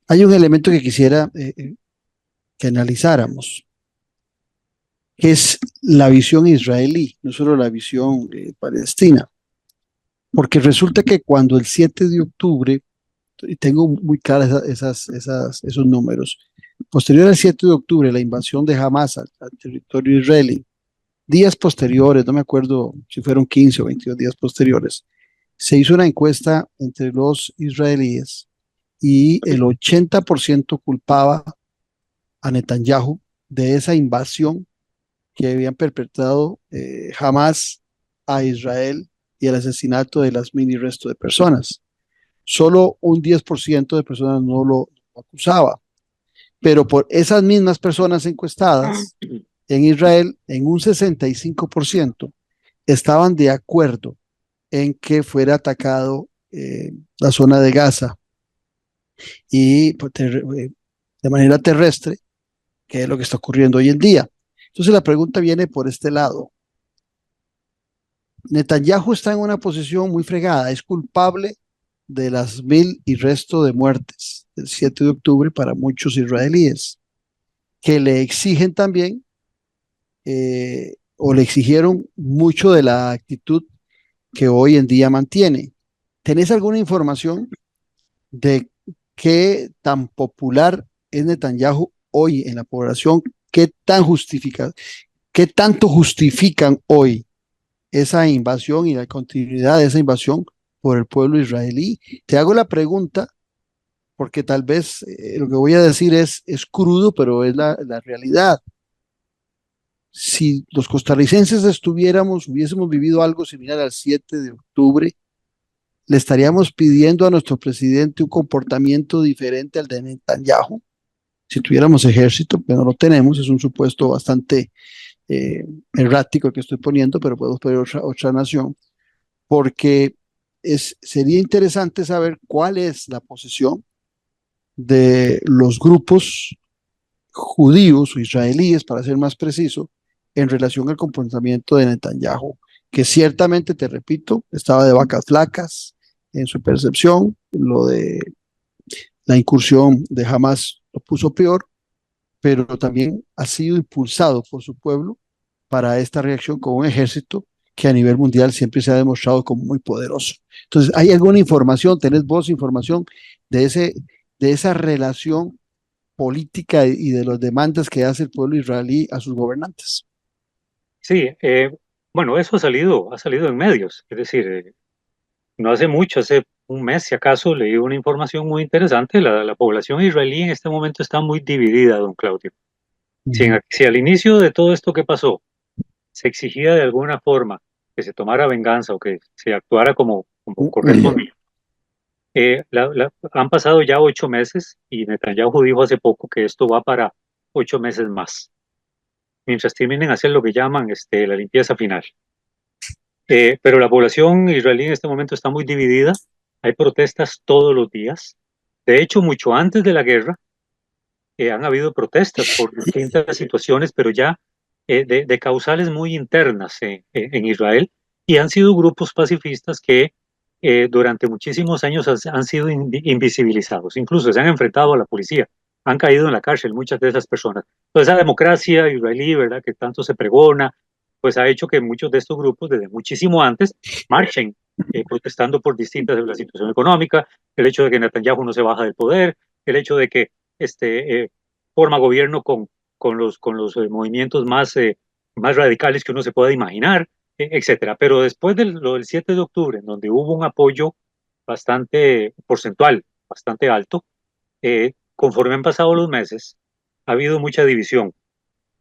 B: Hay un elemento que quisiera que analizáramos, que es la visión israelí, no solo la visión palestina, porque resulta que cuando el 7 de octubre y tengo muy claros esos números. Posterior al 7 de octubre, la invasión de Hamas al territorio israelí, días posteriores, no me acuerdo si fueron 15 o 22 días posteriores, se hizo una encuesta entre los israelíes y el 80% culpaba a Netanyahu de esa invasión que habían perpetrado Hamas a Israel y el asesinato de las mil y resto de personas. Solo un 10% de personas no lo acusaba, pero por esas mismas personas encuestadas en Israel, en un 65% estaban de acuerdo en que fuera atacado la zona de Gaza y pues, de manera terrestre, que es lo que está ocurriendo hoy en día. Entonces la pregunta viene por este lado. Netanyahu está en una posición muy fregada, es culpable de las mil y resto de muertes del 7 de octubre para muchos israelíes, que le exigen también, o le exigieron mucho de la actitud que hoy en día mantiene. ¿Tenés alguna información de qué tan popular es Netanyahu hoy en la población? ¿Qué tanto justifican hoy esa invasión y la continuidad de esa invasión por el pueblo israelí? Te hago la pregunta porque tal vez lo que voy a decir es crudo, pero es la realidad. Si los costarricenses hubiésemos vivido algo similar al 7 de octubre, le estaríamos pidiendo a nuestro presidente un comportamiento diferente al de Netanyahu. Si tuviéramos ejército, pero no lo tenemos, es un supuesto bastante errático que estoy poniendo, pero podemos poner otra nación, porque sería interesante saber cuál es la posición de los grupos judíos o israelíes, para ser más preciso, en relación al comportamiento de Netanyahu, que ciertamente, te repito, estaba de vacas flacas en su percepción. Lo de la incursión de Hamas lo puso peor, pero también ha sido impulsado por su pueblo para esta reacción con un ejército que a nivel mundial siempre se ha demostrado como muy poderoso. Entonces, ¿hay alguna información, tenés vos información de esa relación política y de las demandas que hace el pueblo israelí a sus gobernantes?
F: Sí, bueno, eso ha salido en medios, es decir, no hace mucho, hace un mes si acaso, leí una información muy interesante. La población israelí en este momento está muy dividida, don Claudio. Si al inicio de todo esto que pasó se exigía de alguna forma que se tomara venganza o que se actuara como correspondía, han pasado ya 8 meses y Netanyahu dijo hace poco que esto va para 8 meses más, mientras terminen hacer lo que llaman la limpieza final. Pero la población israelí en este momento está muy dividida. Hay protestas todos los días. De hecho, mucho antes de la guerra, han habido protestas por distintas situaciones, pero ya de causales muy internas en Israel, y han sido grupos pacifistas que durante muchísimos años han sido invisibilizados. Incluso se han enfrentado a la policía, han caído en la cárcel muchas de esas personas. Entonces, esa democracia israelí, ¿verdad?, que tanto se pregona, pues ha hecho que muchos de estos grupos, desde muchísimo antes, marchen protestando por distintas de la situación económica, el hecho de que Netanyahu no se baja del poder, el hecho de que forma gobierno con los movimientos más radicales que uno se pueda imaginar, etcétera. Pero después de lo del 7 de octubre, en donde hubo un apoyo bastante porcentual, bastante alto, conforme han pasado los meses, ha habido mucha división.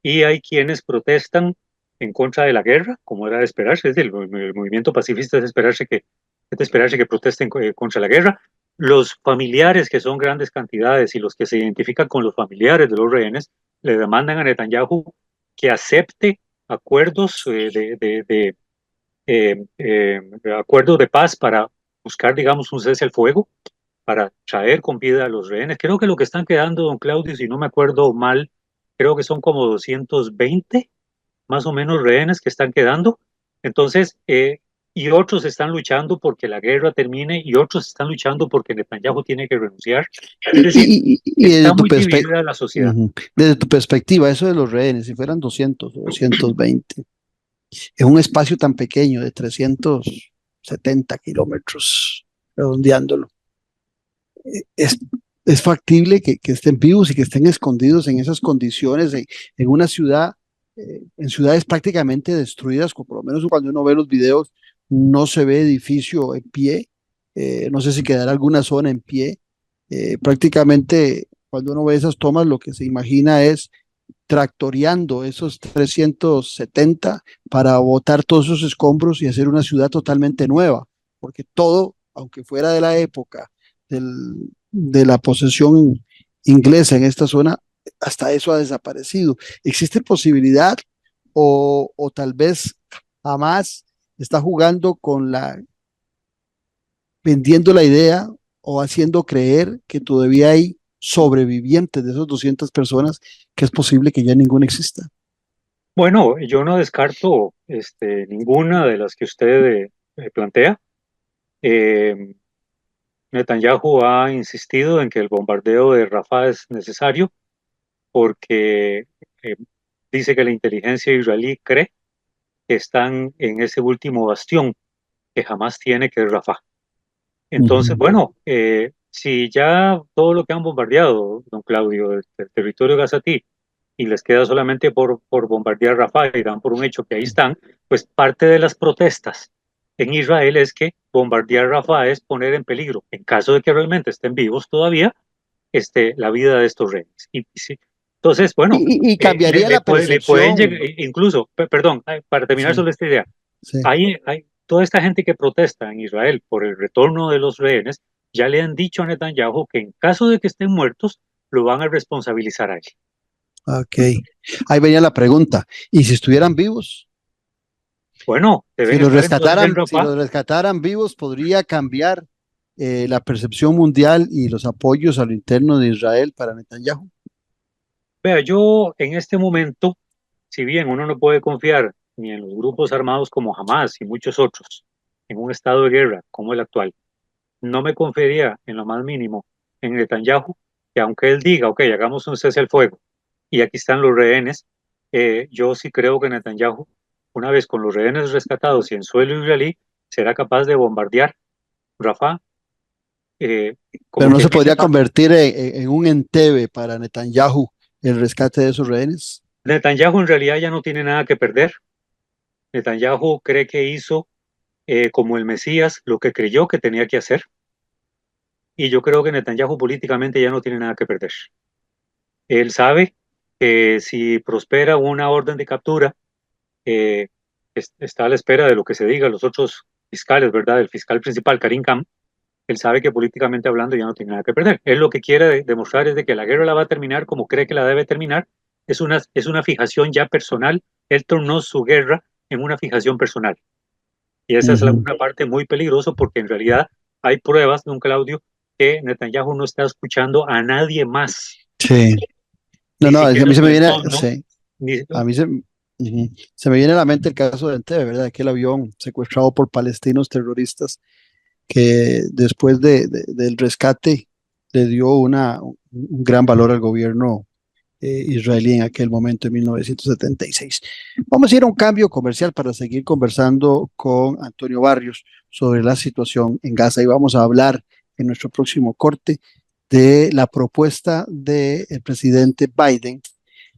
F: Y hay quienes protestan en contra de la guerra, como era de esperarse. Es el movimiento pacifista es de esperarse que protesten contra la guerra. Los familiares, que son grandes cantidades, y los que se identifican con los familiares de los rehenes, le demandan a Netanyahu que acepte acuerdos acuerdos de paz para buscar, digamos, un cese al fuego, para traer con vida a los rehenes. Creo que lo que están quedando, don Claudio, si no me acuerdo mal, creo que son como 220 más o menos rehenes que están quedando. Entonces, y otros están luchando porque la guerra termine, y otros están luchando porque Netanyahu tiene que renunciar. Es decir,
B: y
F: está muy dividida la sociedad.
B: Desde tu perspectiva, eso de los rehenes, si fueran 200 o 220, en un espacio tan pequeño de 370 kilómetros, redondeándolo, es, es factible que estén vivos y que estén escondidos en esas condiciones, en una ciudad, en ciudades prácticamente destruidas, por lo menos cuando uno ve los videos, no se ve edificio en pie, no sé si quedará alguna zona en pie, prácticamente cuando uno ve esas tomas, lo que se imagina es tractoreando esos 370 para botar todos esos escombros y hacer una ciudad totalmente nueva, porque todo, aunque fuera de la época de la posesión inglesa en esta zona, hasta eso ha desaparecido. ¿Existe posibilidad o tal vez Hamas está jugando vendiendo la idea o haciendo creer que todavía hay sobrevivientes de esas 200 personas, que es posible que ya ninguna exista?
F: Bueno, yo no descarto ninguna de las que usted plantea. Eh, Netanyahu ha insistido en que el bombardeo de Rafah es necesario porque dice que la inteligencia israelí cree que están en ese último bastión que jamás tiene, que es Rafah. Entonces, bueno, si ya todo lo que han bombardeado, don Claudio, del territorio gazatí, y les queda solamente por bombardear Rafah y dan por un hecho que ahí están, pues parte de las protestas en Israel es que bombardear Rafah es poner en peligro, en caso de que realmente estén vivos todavía, la vida de estos rehenes. Sí. Entonces, bueno,
B: y cambiaría la percepción.
F: Incluso, perdón, para terminar sobre esta idea, hay toda esta gente que protesta en Israel por el retorno de los rehenes, ya le han dicho a Netanyahu que en caso de que estén muertos, lo van a responsabilizar a él.
B: Ok, ahí venía la pregunta, ¿y si estuvieran vivos?
F: Bueno,
B: si los rescataran vivos, podría cambiar la percepción mundial y los apoyos a lo interno de Israel para Netanyahu.
F: Vea, yo en este momento, si bien uno no puede confiar ni en los grupos armados como Hamas y muchos otros, en un estado de guerra como el actual, no me confiaría en lo más mínimo en Netanyahu, que aunque él diga, ok, hagamos un cese al fuego, y aquí están los rehenes, yo sí creo que Netanyahu, una vez con los rehenes rescatados y en suelo israelí, será capaz de bombardear Rafah.
B: Pero no se podría convertir en un Entebbe para Netanyahu el rescate de esos rehenes.
F: Netanyahu en realidad ya no tiene nada que perder. Netanyahu cree que hizo como el Mesías lo que creyó que tenía que hacer. Y yo creo que Netanyahu políticamente ya no tiene nada que perder. Él sabe que si prospera una orden de captura, está a la espera de lo que se diga los otros fiscales, ¿verdad? El fiscal principal, Karim Khan, él sabe que políticamente hablando ya no tiene nada que perder. Él lo que quiere demostrar es de que la guerra la va a terminar como cree que la debe terminar. Es una fijación ya personal. Él tornó su guerra en una fijación personal. Y esa es una parte muy peligrosa porque en realidad hay pruebas, don Claudio, que Netanyahu no está escuchando a nadie más.
B: Sí. No, a mí se me viene, a mí se me viene a la mente el caso de Entebbe, ¿verdad? Aquel avión secuestrado por palestinos terroristas que después del rescate le dio un gran valor al gobierno israelí en aquel momento, en 1976. Vamos a ir a un cambio comercial para seguir conversando con Antonio Barrios sobre la situación en Gaza y vamos a hablar en nuestro próximo corte de la propuesta del presidente Biden,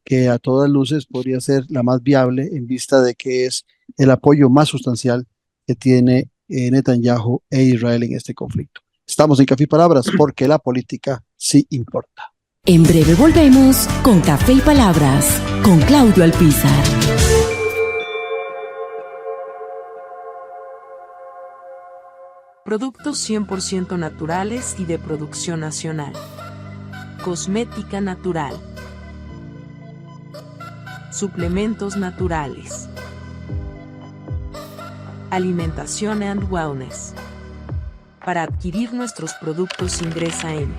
B: que a todas luces podría ser la más viable en vista de que es el apoyo más sustancial que tiene Netanyahu e Israel en este conflicto. Estamos en Café y Palabras porque la política sí importa.
A: En breve volvemos con Café y Palabras con Claudio Alpizar.
C: Productos 100% naturales y de producción nacional. Cosmética natural. Suplementos naturales. Alimentación and Wellness. Para adquirir nuestros productos ingresa en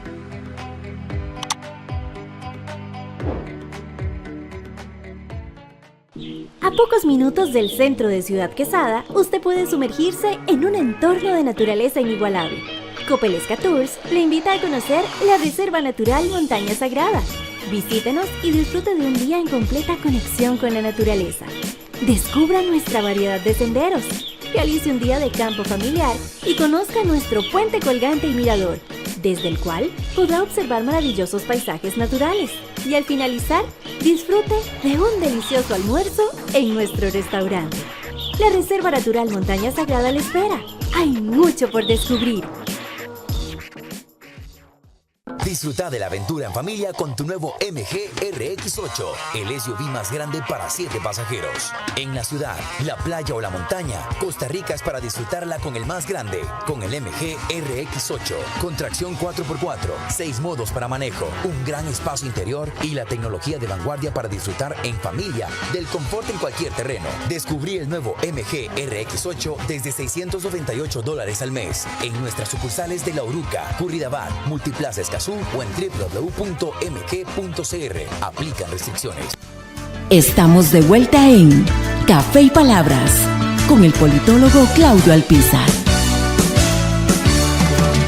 D: A pocos minutos del centro de Ciudad Quesada, usted puede sumergirse en un entorno de naturaleza inigualable. Copelesca Tours le invita a conocer la Reserva Natural Montaña Sagrada. Visítenos y disfrute de un día en completa conexión con la naturaleza. Descubra nuestra variedad de senderos. Realice un día de campo familiar y conozca nuestro puente colgante y mirador. desde el cual podrá observar maravillosos paisajes naturales y al finalizar, disfrute de un delicioso almuerzo en nuestro restaurante. La Reserva Natural Montaña Sagrada le espera. Hay mucho por descubrir.
E: Disfruta de la aventura en familia con tu nuevo MG RX8, el SUV más grande para 7 pasajeros. En la ciudad, la playa o la montaña, Costa Rica es para disfrutarla con el más grande, con el MG RX8, con tracción 4x4, 6 modos para manejo, un gran espacio interior y la tecnología de vanguardia para disfrutar en familia del confort en cualquier terreno. Descubrí el nuevo MG RX8 desde $698 al mes en nuestras sucursales de La Uruca, Curridabat, Multiplaza Escazú o en www.mg.cr. Aplican restricciones.
A: Estamos de vuelta en Café y Palabras con el politólogo Claudio Alpizar.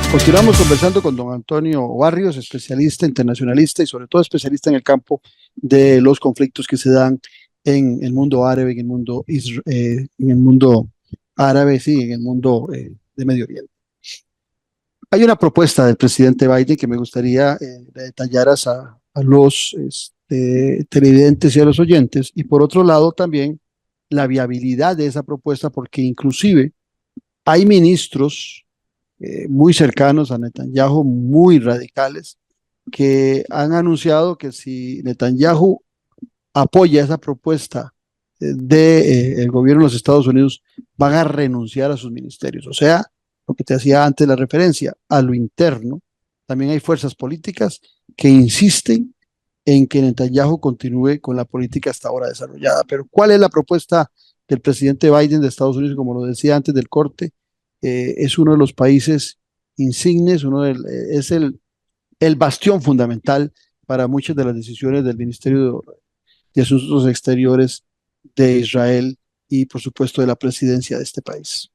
B: Continuamos conversando con don Antonio Barrios, especialista, internacionalista y sobre todo especialista en el campo de los conflictos que se dan en el mundo árabe, en el mundo, en el mundo árabe, sí, en el mundo de Medio Oriente. Hay una propuesta del presidente Biden que me gustaría detallaras a los televidentes y a los oyentes, y por otro lado también la viabilidad de esa propuesta, porque inclusive hay ministros muy cercanos a Netanyahu, muy radicales, que han anunciado que si Netanyahu apoya esa propuesta del gobierno de los Estados Unidos, van a renunciar a sus ministerios. O sea, lo que te hacía antes la referencia a lo interno, también hay fuerzas políticas que insisten en que Netanyahu continúe con la política hasta ahora desarrollada. Pero ¿cuál es la propuesta del presidente Biden de Estados Unidos? Como lo decía antes del corte, es uno de los países insignes, es el bastión fundamental para muchas de las decisiones del Ministerio de Asuntos Exteriores de Israel y, por supuesto, de la presidencia de este país.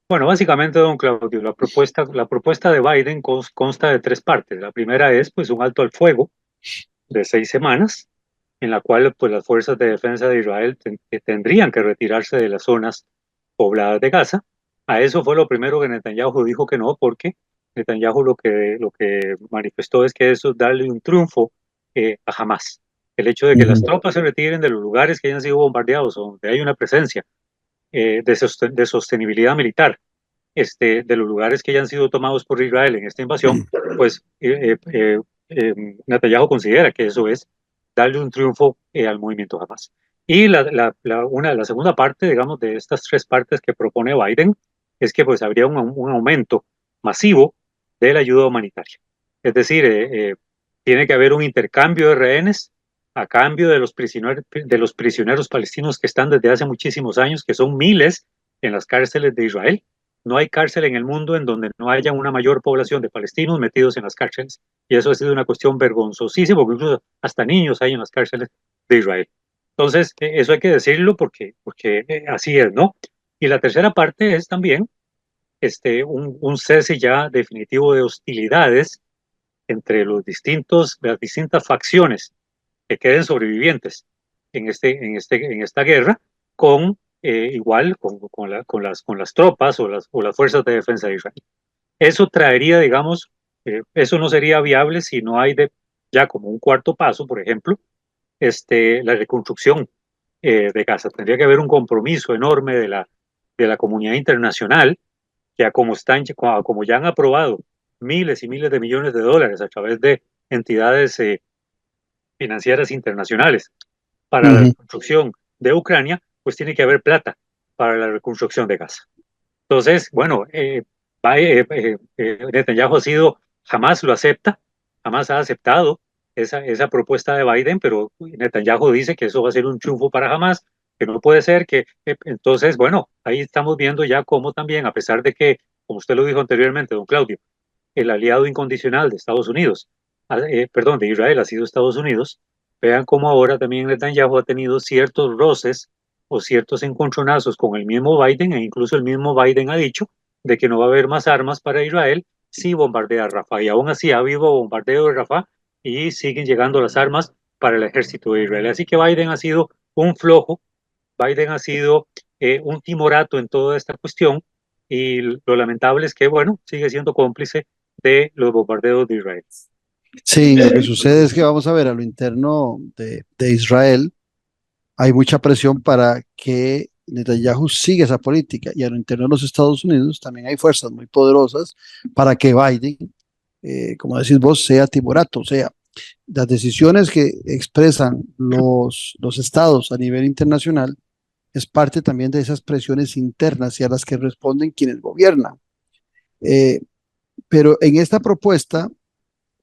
F: Bueno, básicamente, don Claudio, la propuesta de Biden consta de 3 partes. La primera es pues un alto al fuego de 6 semanas, en la cual pues las fuerzas de defensa de Israel tendrían que retirarse de las zonas pobladas de Gaza. A eso fue lo primero que Netanyahu dijo que no, porque Netanyahu lo que manifestó es que eso es darle un triunfo a Hamas. El hecho de que las tropas se retiren de los lugares que hayan sido bombardeados o donde hay una presencia de sostenibilidad militar, de los lugares que hayan sido tomados por Israel en esta invasión, pues Netanyahu considera que eso es darle un triunfo al movimiento Hamas. Y la segunda parte, digamos, de estas 3 partes que propone Biden es que pues habría un aumento masivo de la ayuda humanitaria. Es decir, tiene que haber un intercambio de rehenes a cambio de los prisioneros palestinos que están desde hace muchísimos años, que son miles en las cárceles de Israel. No hay cárcel en el mundo en donde no haya una mayor población de palestinos metidos en las cárceles. Y eso ha sido una cuestión vergonzosísima, porque incluso hasta niños hay en las cárceles de Israel. Entonces, eso hay que decirlo porque así es, ¿no? Y la tercera parte es también un cese ya definitivo de hostilidades entre las distintas facciones que queden sobrevivientes en esta guerra, igual con las tropas o las fuerzas de defensa de Israel. Eso traería, digamos, eso no sería viable si no hay ya como un cuarto paso, por ejemplo, la reconstrucción de Gaza. Tendría que haber un compromiso enorme de la comunidad internacional, que como ya han aprobado miles y miles de millones de dólares a través de entidades financieras internacionales para la reconstrucción de Ucrania, pues tiene que haber plata para la reconstrucción de Gaza. Entonces, bueno, Netanyahu jamás lo acepta, jamás ha aceptado esa propuesta de Biden, pero Netanyahu dice que eso va a ser un triunfo para Hamas, que no puede ser, entonces, bueno, ahí estamos viendo ya cómo también, a pesar de que, como usted lo dijo anteriormente, don Claudio, el aliado incondicional de Estados Unidos, de Israel ha sido Estados Unidos, vean cómo ahora también Netanyahu ha tenido ciertos roces o ciertos encontronazos con el mismo Biden, e incluso el mismo Biden ha dicho de que no va a haber más armas para Israel si bombardea Rafah. Y aún así ha habido bombardeo de Rafah y siguen llegando las armas para el ejército de Israel. Así que Biden ha sido un flojo, Biden ha sido un timorato en toda esta cuestión, y lo lamentable es que, bueno, sigue siendo cómplice de los bombardeos de Israel.
B: Sí, lo que sucede es que vamos a ver a lo interno de Israel, hay mucha presión para que Netanyahu siga esa política y a lo interno de los Estados Unidos también hay fuerzas muy poderosas para que Biden, como decís vos, sea timorato, o sea, las decisiones que expresan los estados a nivel internacional es parte también de esas presiones internas y a las que responden quienes gobiernan. Eh, pero en esta propuesta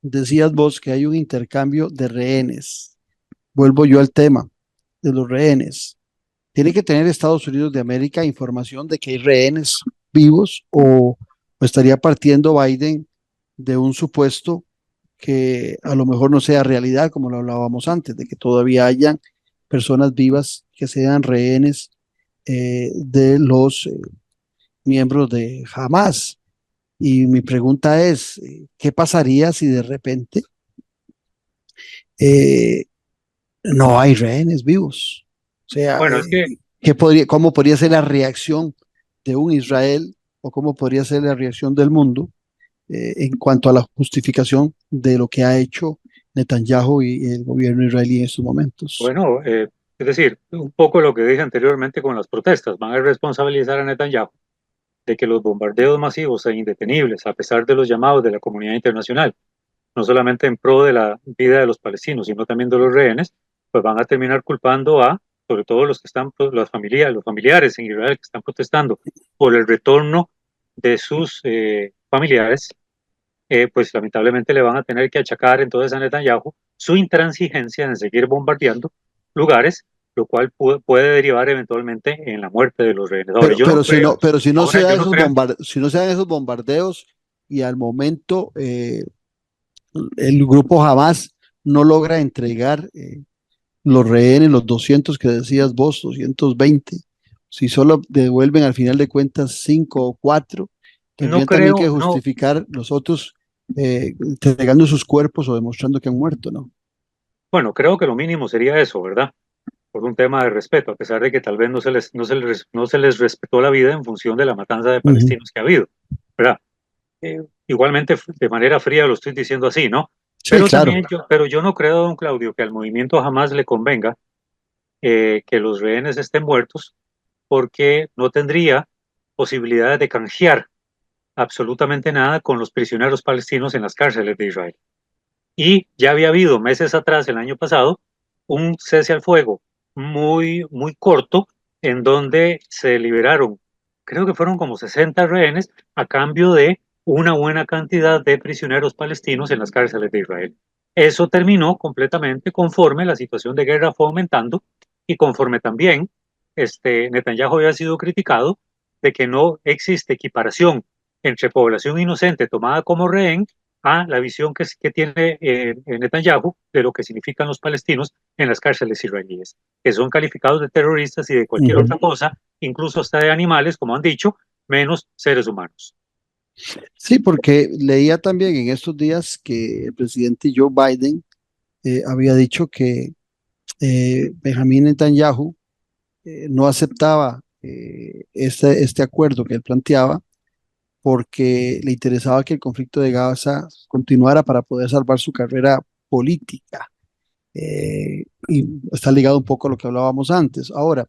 B: decías vos que hay un intercambio de rehenes. Vuelvo yo al tema de los rehenes. ¿Tiene que tener Estados Unidos de América información de que hay rehenes vivos o estaría partiendo Biden de un supuesto que a lo mejor no sea realidad, como lo hablábamos antes, de que todavía hayan personas vivas que sean rehenes de los miembros de Hamas? Y mi pregunta es, ¿qué pasaría si de repente eh, no hay rehenes vivos? O sea,
F: Bueno, es que
B: ¿cómo podría ser la reacción de un Israel o cómo podría ser la reacción del mundo en cuanto a la justificación de lo que ha hecho Netanyahu y el gobierno israelí en estos momentos?
F: bueno, es decir, un poco lo que dije anteriormente con las protestas, van a responsabilizar a Netanyahu de que los bombardeos masivos e indetenibles, a pesar de los llamados de la comunidad internacional, no solamente en pro de la vida de los palestinos, sino también de los rehenes, pues van a terminar culpando a, sobre todo los que están, pues, los familiares en Israel que están protestando por el retorno de sus familiares, pues lamentablemente le van a tener que achacar entonces a Netanyahu su intransigencia en seguir bombardeando lugares, lo cual puede derivar eventualmente en la muerte de los rehenes. Ahora, yo no creo,
B: Pero si no se
F: ahora
B: dan
F: yo no
B: esos
F: creo,
B: si no se dan esos bombardeos y al momento el grupo Hamas no logra entregar los rehenes, los 200 que decías vos, 220, si solo devuelven al final de cuentas 5 o 4,
F: no
B: tendrían también que
F: creo, no,
B: justificar los otros entregando sus cuerpos o demostrando que han muerto, ¿no?
F: bueno, creo que lo mínimo sería eso, ¿verdad? Por un tema de respeto, a pesar de que tal vez no se les respetó la vida en función de la matanza de
B: Uh -huh.
F: palestinos que ha habido, ¿verdad? Igualmente, de manera fría lo estoy diciendo así, ¿no?
B: Sí, claro.
F: Pero yo no creo, don Claudio, que al movimiento jamás le convenga que los rehenes estén muertos, porque no tendría posibilidades de canjear absolutamente nada con los prisioneros palestinos en las cárceles de Israel. Y ya había habido meses atrás, el año pasado, un cese al fuego muy corto, en donde se liberaron, creo que fueron como 60 rehenes, a cambio de una buena cantidad de prisioneros palestinos en las cárceles de Israel. Eso terminó completamente conforme la situación de guerra fue aumentando y conforme también Netanyahu había sido criticado de que no existe equiparación entre población inocente tomada como rehén a la visión que tiene Netanyahu de lo que significan los palestinos en las cárceles israelíes, que son calificados de terroristas y de
B: Uh
F: cualquier
B: -huh.
F: otra cosa, incluso hasta de animales, como han dicho, menos seres humanos.
B: Sí, porque leía también en estos días que el presidente Joe Biden había dicho que Benjamín Netanyahu no aceptaba este acuerdo que él planteaba porque le interesaba que el conflicto de Gaza continuara para poder salvar su carrera política. Y está ligado un poco a lo que hablábamos antes. Ahora,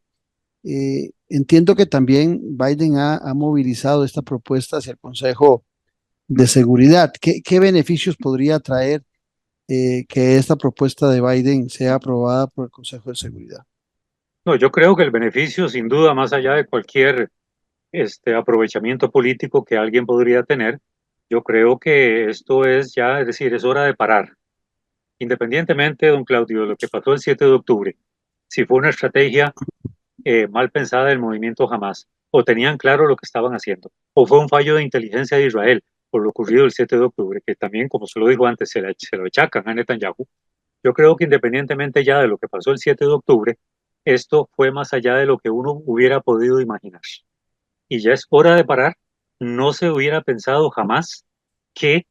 B: entiendo que también Biden ha movilizado esta propuesta hacia el Consejo de Seguridad. ¿Qué beneficios podría traer que esta propuesta de Biden sea aprobada por el Consejo de Seguridad?
F: No, yo creo que el beneficio, sin duda, más allá de cualquier aprovechamiento político que alguien podría tener, yo creo que esto es ya, es decir, es hora de parar. Independientemente, don Claudio, de lo que pasó el 7 de octubre, si fue una estrategia mal pensada del movimiento Hamas, o tenían claro lo que estaban haciendo, o fue un fallo de inteligencia de Israel por lo ocurrido el 7 de octubre, que también, como se lo dijo antes, se lo achacan a Netanyahu. Yo creo que independientemente ya de lo que pasó el 7 de octubre, esto fue más allá de lo que uno hubiera podido imaginar. Y ya es hora de parar. No se hubiera pensado jamás que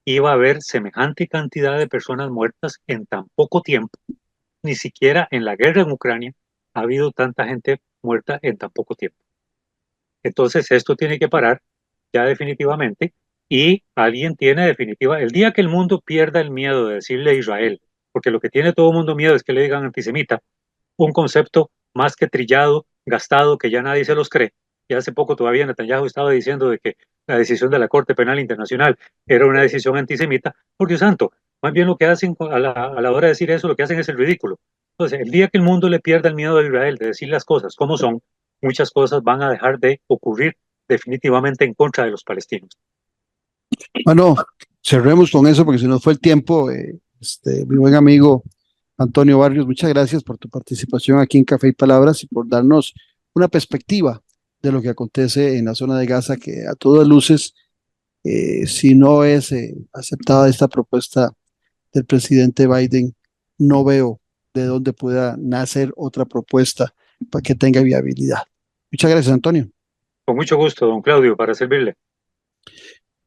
F: iba a haber semejante cantidad de personas muertas en tan poco tiempo. Ni siquiera en la guerra en Ucrania ha habido tanta gente muerta en tan poco tiempo. Entonces esto tiene que parar ya definitivamente y alguien tiene definitiva, el día que el mundo pierda el miedo de decirle a Israel, porque lo que tiene todo el mundo miedo es que le digan antisemita, un concepto más que trillado, gastado, que ya nadie se los cree. Y hace poco todavía Netanyahu estaba diciendo de que la decisión de la Corte Penal Internacional era una decisión antisemita. Por Dios santo, más bien lo que hacen a la hora de decir eso, lo que hacen es el ridículo. Entonces, el día que el mundo le pierda el miedo a Israel de decir las cosas como son, muchas cosas van a dejar de ocurrir definitivamente en contra de los palestinos.
B: Bueno, cerremos con eso porque se nos fue el tiempo. Mi buen amigo Antonio Barrios, muchas gracias por tu participación aquí en Café y Palabras y por darnos una perspectiva de lo que acontece en la zona de Gaza, que a todas luces, si no es aceptada esta propuesta del presidente Biden, no veo de dónde pueda nacer otra propuesta para que tenga viabilidad. Muchas gracias, Antonio.
F: Con mucho gusto, don Claudio, para servirle.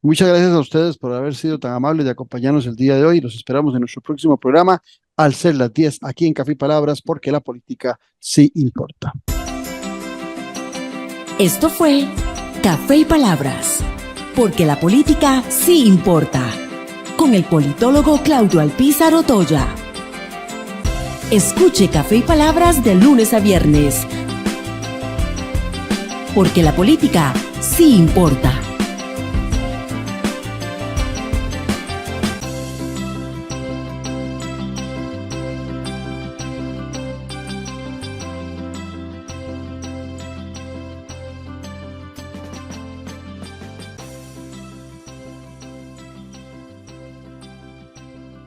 B: Muchas gracias a ustedes por haber sido tan amables de acompañarnos el día de hoy. Los esperamos en nuestro próximo programa al ser las 10 aquí en Café y Palabras, porque la política sí importa.
A: Esto fue Café y Palabras, porque la política sí importa, con el politólogo Claudio Alpizar Otoya. Escuche Café y Palabras de lunes a viernes, porque la política sí importa.